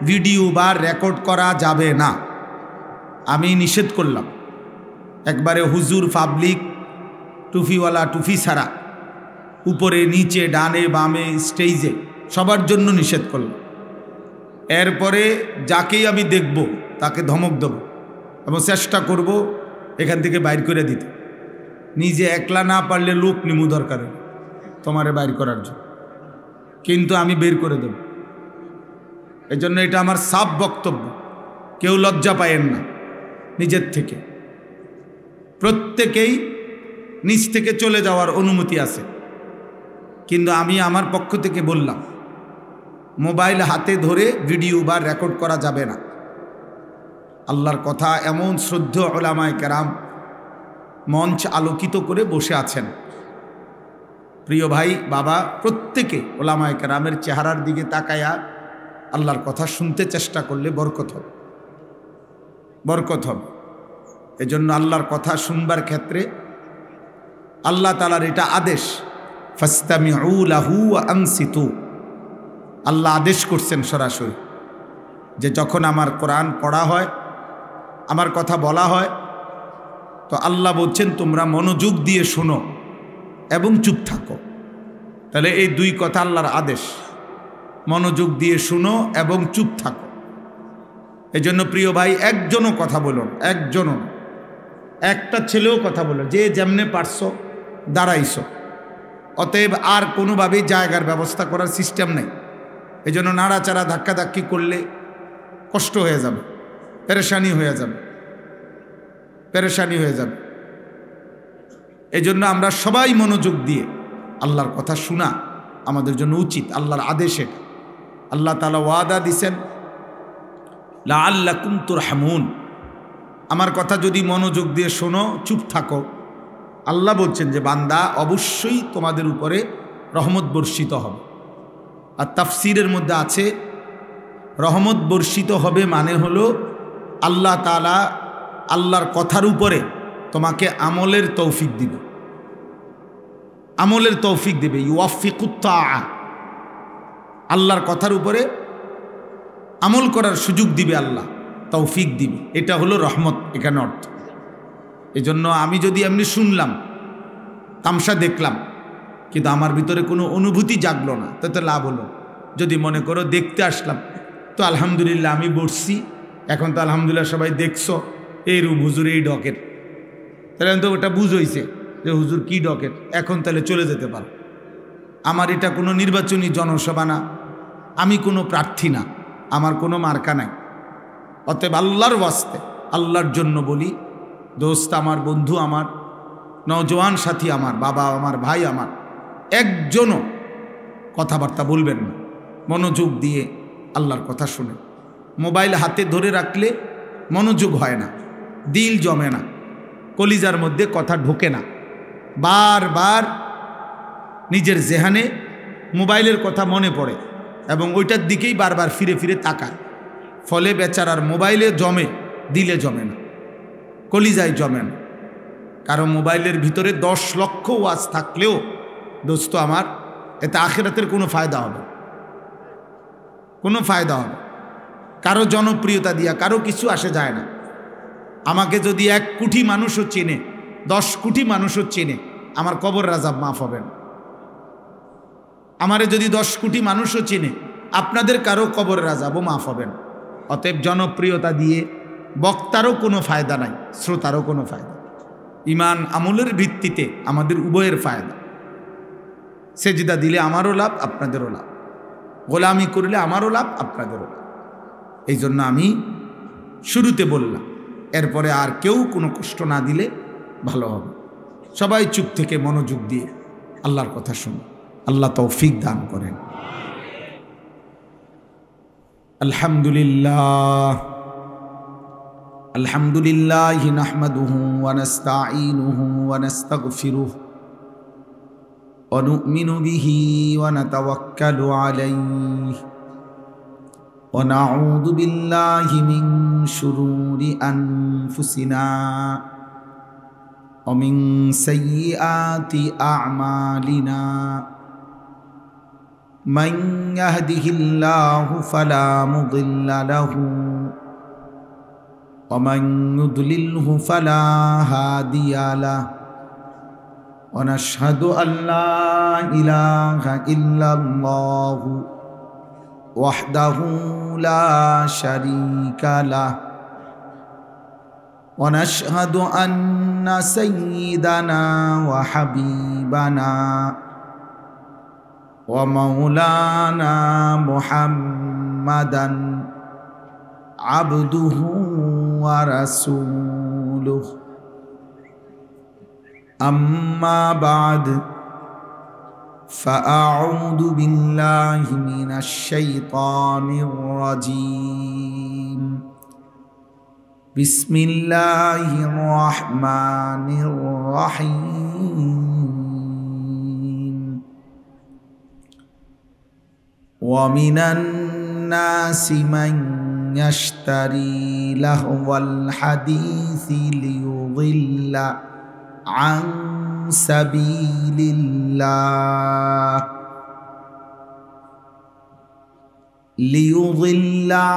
A: ভিডিও বা রেকর্ড করা যাবে না, আমি নিষেধ করলাম। একবারে হুজুর, পাবলিক, টুফিওয়ালা, টুফি ছাড়া, উপরে নিচে, ডানে বামে, স্টেজে, সবার জন্য নিষেধ করলাম। এরপরে যাকেই আমি দেখব তাকে ধমক দেব এবং চেষ্টা করব এখান থেকে বাইর করে দিতে। নিজে একলা না পারলে লোক নিমু দরকার তোমারে বাইর করার জন্য, কিন্তু আমি বের করে দেব। এজন্য এটা আমার সাফ বক্তব্য, কেউ লজ্জা পায়েন না। নিজের থেকে প্রত্যেকেই নিজ থেকে চলে যাওয়ার অনুমতি আছে, কিন্তু আমি আমার পক্ষ থেকে বললাম, মোবাইল হাতে ধরে ভিডিও বা রেকর্ড করা যাবে না। আল্লাহর কথা এমন শ্রদ্ধেয় উলামায়ে কেরাম মঞ্চ আলোকিত করে বসে আছেন। প্রিয় ভাই, বাবা, প্রত্যেকে উলামায়ে কেরামের চেহারার দিকে তাকায়া আল্লাহর কথা শুনতে চেষ্টা করলে বরকত হবে, বরকত হবে। এজন্য আল্লাহর কথা শুনবার ক্ষেত্রে আল্লাহ তাআলার এটা আদেশ, ফাসতামিউ লাহু ওয়া আনসিতু। আল্লাহ আদেশ করছেন সরাসরি যে যখন আমার কোরআন পড়া হয়, আমার কথা বলা হয়, তো আল্লাহ বলছেন তোমরা মনোযোগ দিয়ে শোনো এবং চুপ থাকো। তাহলে এই 2 কথা আল্লাহর আদেশ, মনোযোগ দিয়ে শোনো এবং চুপ থাকো। এই জন্য প্রিয় ভাই, একজনও কথা বলুন, একজনও, একটা ছেলেও কথা বলো, যে যেমনে পারছো দাঁড়াইছো। অতএব আর কোনোভাবেই জায়গার ব্যবস্থা করার সিস্টেম নেই। এই জন্য নাড়াচাড়া ধাক্কাধাক্কি করলে কষ্ট হয়ে যাবে, পেরেশানি হয়ে যাবে, পেরেশানি হয়ে যাবে। এই জন্য আমরা সবাই মনোযোগ দিয়ে আল্লাহর কথা শোনা আমাদের জন্য উচিত, আল্লাহর আদেশ এটা। আল্লাহ তাআলা ওয়াদা দিছেন, লাআল্লাকুম তুরহামুন। আমার কথা যদি মনোযোগ দিয়ে শোনো, চুপ থাকো, আল্লাহ বলছেন যে বান্দা অবশ্যই তোমাদের উপরে রহমত বর্ষিত হবে। আর তাফসিরের মধ্যে আছে, রহমত বর্ষিত হবে মানে হলো আল্লাহ তাআলা আল্লাহর কথার উপরে তোমাকে আমলের তৌফিক দিবে, আমলের তৌফিক দেবে। ইউয়াফিকুত তাআ, আল্লাহর কথার উপরে আমল করার সুযোগ দিবে আল্লাহ, তৌফিক দিবে। এটা হলো রহমত এখানে অর্থ। এজন্য আমি যদি এমনি শুনলাম, তামসা দেখলাম, কিন্তু আমার ভিতরে কোনো অনুভূতি জাগলো না, তাতে লাভ হলো। যদি মনে করো দেখতে আসলাম, তো আলহামদুলিল্লাহ আমি বসছি, এখন তো আলহামদুলিল্লাহ সবাই দেখছো, এই রুম হুজুর এই ডকেট, তাহলে তো ওটা বুঝ হয়েছে যে হুজুর কি ডকেট, এখন তাহলে চলে যেতে পারো। আমার এটা কোনো নির্বাচনী জনসভা না, আমি কোনো প্রার্থী না, আমার কোনো মার্কা নাই। অতএব আল্লাহর ওয়াস্তে, আল্লাহর জন্য বলি, দোস্ত আমার, বন্ধু আমার, নওজোয়ান সাথী আমার, বাবা আমার, ভাই আমার, একজনও কথাবার্তা বলবেন না, মনোযোগ দিয়ে আল্লাহর কথা শুনে। মোবাইল হাতে ধরে রাখলে মনোযোগ হয় না, দিল জমে না, কলিজার মধ্যে কথা ঢোকে না, বারবার নিজের জেহানে মোবাইলের কথা মনে পড়ে এবং ওইটার দিকেই বারবার ফিরে ফিরে তাকায়। ফলে বেচারার মোবাইলে জমে, দিলে জমে না, কলিজায় জমে না। কারণ মোবাইলের ভিতরে 10 লক্ষ ওয়াজ থাকলেও দোস্ত আমার, এতে আখিরাতের কোনো ফায়দা হবে, কোনো ফায়দা হবে? কারো জনপ্রিয়তা দিয়া কারো কিছু আসে যায় না। আমাকে যদি 1 কোটি মানুষও চেনে, 10 কোটি মানুষও চেনে, আমার কবর আযাব মাফ হবে না। আমারে যদি 10 কোটি মানুষও চেনে, আপনাদের কারো কবরের আযাবও মাফ হবে না। অতএব জনপ্রিয়তা দিয়ে বক্তারও কোনো ফায়দা নাই, শ্রোতারও কোনো ফায়দা। ইমান আমলের ভিত্তিতে আমাদের উভয়ের ফায়দা। সেজদা দিলে আমারও লাভ, আপনাদেরও লাভ। গোলামি করলে আমারও লাভ, আপনাদেরও লাভ। এই জন্য আমি শুরুতে বললাম, এরপরে আর কেউ কোনো কষ্ট না দিলে ভালো হবে। সবাই চুপ থেকে মনোযোগ দিয়ে আল্লাহর কথা শুনুন। আল্লাহ তৌফিক দান করেন। আলহামদুলিল্লাহ, আলহামদুলিল্লাহ নাহমাদুহু ওয়া নাস্তাঈনুহু ওয়া নাস্তাগফিরুহু ওয়া নু'মিনু বিহি ওয়া নাতাওয়াক্কালু আলাইহি ওয়া নাউযু বিল্লাহি মিন শুরুরি আনফুসিনা ওয়া মিন সাইয়্যাতি আ'মালিনা। মান ইয়াহদিহিল্লাহু ফালা মুদিল্লা লাহু ওয়া মান ইউদ্লিলহু ফালা হাদিয়া লাহু। ওয়া নাশহাদু আল্লা ইলাহা ইল্লাল্লাহু ওয়াহদাহু লা শারীকা লাহু। ওয়া নাশহাদু আন্না সাইয়্যিদানা ওয়া হাবিবানা ওয়া মাওলানা মুহাম্মাদান আবদুহু ওয়া রাসূলুহু। আম্মা বা'দ, ফাআউযু বিল্লাহি মিনাশ শাইতানির রাজীম। বিসমিল্লাহির রাহমানির রাহিম। ওয়া মিনান নাসি মান ইয়াশতারি লাহওয়াল হাদিসি লিয়ুযিল্লা আন সাবিলিল্লাহ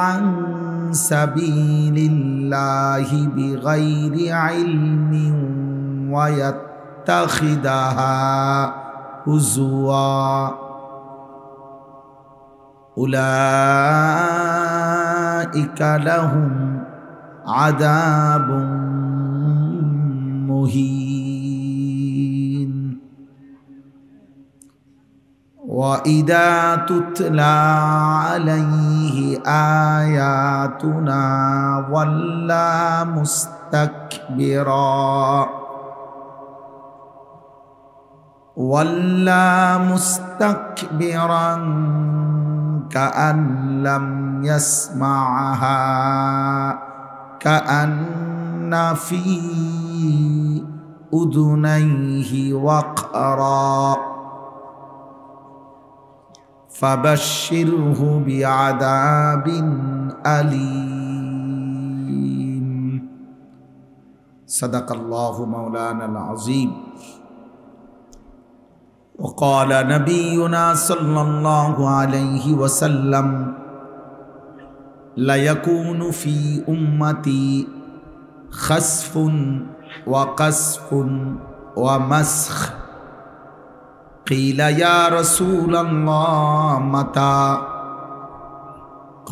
A: আন সাবিলিল্লাহি বিগাইরি ইলমিন ওয়া ইয়াত্তাখিদাহা হুজুয়া। উলাইকা লাহুম আযাবুম মুহিন। ওয়া ইযা তুতলা আলাইহি আয়াতুনা ওয়াল্লা মুস্তাকবিরান কাআন লাম ইয়াসমা'হা কাআন্না ফি উযুনাইহি ওয়াকরা। ফাবাশশিরহু বিআযাবিন আলীম। সাদাকাল্লাহু মাওলানাল আযীম। وقال نبينا صلى الله عليه وسلم লায়াকুনু ফি উম্মতি খাসফুন ওয়া কাসফুন ওয়া মাসখ কিলা ইয়া রাসূলাল্লাহ মাতা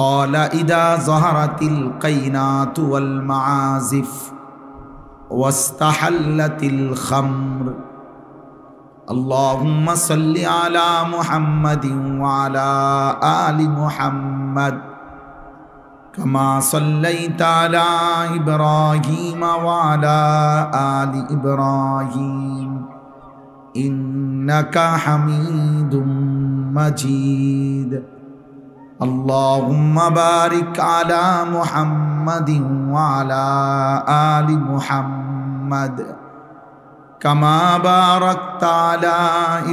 A: قال إذا ظهرت القينات والمعازف واستحلت الخمر اللهم صل على محمد وعلى آل محمد كما صليت على إبراهيم وعلى آل إبراهيم إنك حميد مجيد اللهم بارك على محمد وعلى آل محمد كما باركت على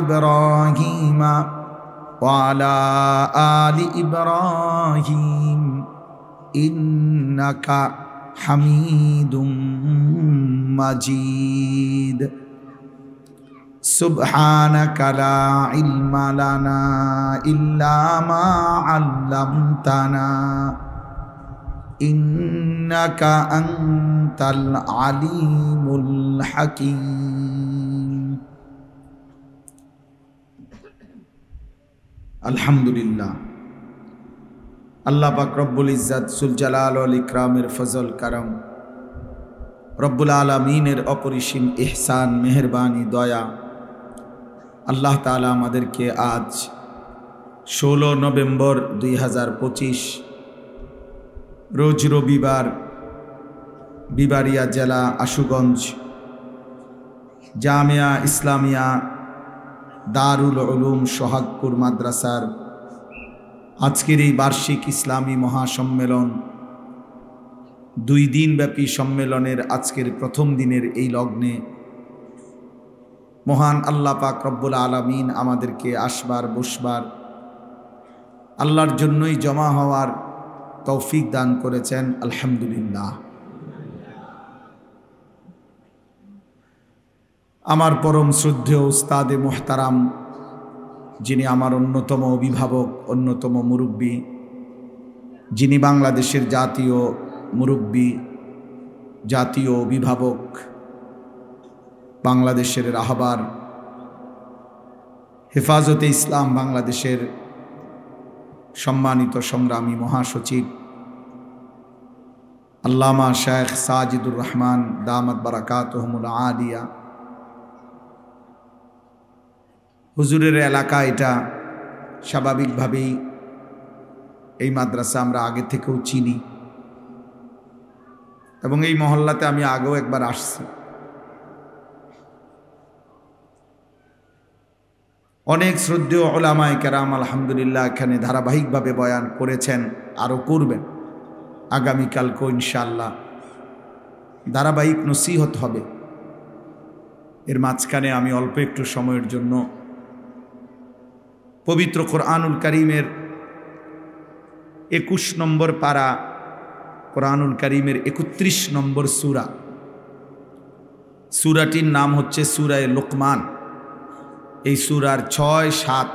A: إبراهيم وعلى آل إبراهيم إنك حميد مجيد سبحانك لا علم لنا إلا ما علمتنا إنك أنت العليم الحكيم الحمد لله আল্লাহ পাক রব্বুল ইজ্জত সুল জালাল ওয়াল ইকরামের ফজল করম রব্বুল আলামিনের অপরিসীম ইহসান মেহেরবানি দয়া আল্লাহ তাআলা আমাদেরকে আজ 16 নভেম্বর 2025 রোজ রবিবার বিবাড়িয়া জেলা আশুগঞ্জ জামিয়া ইসলামিয়া দারুল উলুম সোহাগপুর মাদ্রাসার আজকের এই বার্ষিক ইসলামী মহাসম্মেলন 2 দিনব্যাপী সম্মেলনের আজকের প্রথম দিনের এই লগ্নে মহান আল্লাহ পাক রব্বুল আলামিন আমাদেরকে আসবার বসবার আল্লাহর জন্যই জমা হওয়ার তৌফিক দান করেছেন আলহামদুলিল্লাহ। আমার পরম শ্রদ্ধেয় উস্তাদে মুহতারাম, যিনি আমার অন্যতম অভিভাবক, অন্যতম মুরব্বী, যিনি বাংলাদেশের জাতীয় মুরব্বী, জাতীয় অভিভাবক, বাংলাদেশের রাহবার, হেফাজতে ইসলাম বাংলাদেশের সম্মানিত সংগ্রামী মহাসচিব আল্লামা শেখ সাজিদুর রহমান দামাত বারাকাতুহুমুল আলিয়া, হুজুরের এলাকা এটা, স্বাভাবিকভাবেই এই মাদ্রাসা আমরা আগে থেকেও চিনি এবং এই মহল্লাতে আমি আগেও একবার আসছি। অনেক শ্রদ্ধেয় উলামায়ে কেরাম আলহামদুলিল্লাহ এখানে ধারাবাহিকভাবে বয়ান করেছেন, আরও করবেন। আগামীকালকেও ইনশাআল্লাহ ধারাবাহিক নসিহত হবে। এর মাঝখানে আমি অল্প একটু সময়ের জন্য পবিত্র কোরআনুল কারীমের 21 নম্বর পারা, কোরআনুল কারীমের 31 নম্বর সূরা, সূরাটির নাম হচ্ছে সূরায়ে লুকমান। এই সূরার 6, 7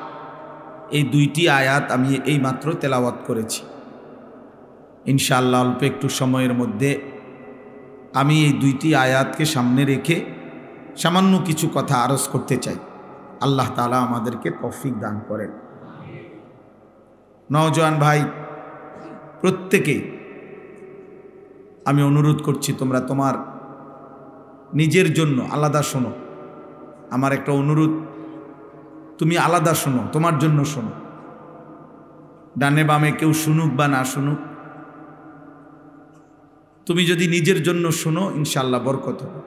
A: এই 2টি আয়াত আমি এই মাত্র তেলাওয়াত করেছি। ইনশাআল্লাহ অল্প একটু সময়ের মধ্যে আমি এই 2টি আয়াতকে সামনে রেখে সামান্য কিছু কথা আরজ করতে চাই। আল্লাহ তাআলা আমাদেরকে তৌফিক দান করেন। নওজোয়ান ভাই প্রত্যেকে আমি অনুরোধ করছি, তোমরা তোমার নিজের জন্য আলাদা শোনো। আমার একটা অনুরোধ, তুমি আলাদা শোনো, তোমার জন্য শোনো। ডানে বামে কেউ শুনুক বা না শুনুক, তুমি যদি নিজের জন্য শোনো ইনশাআল্লাহ বরকত হবে।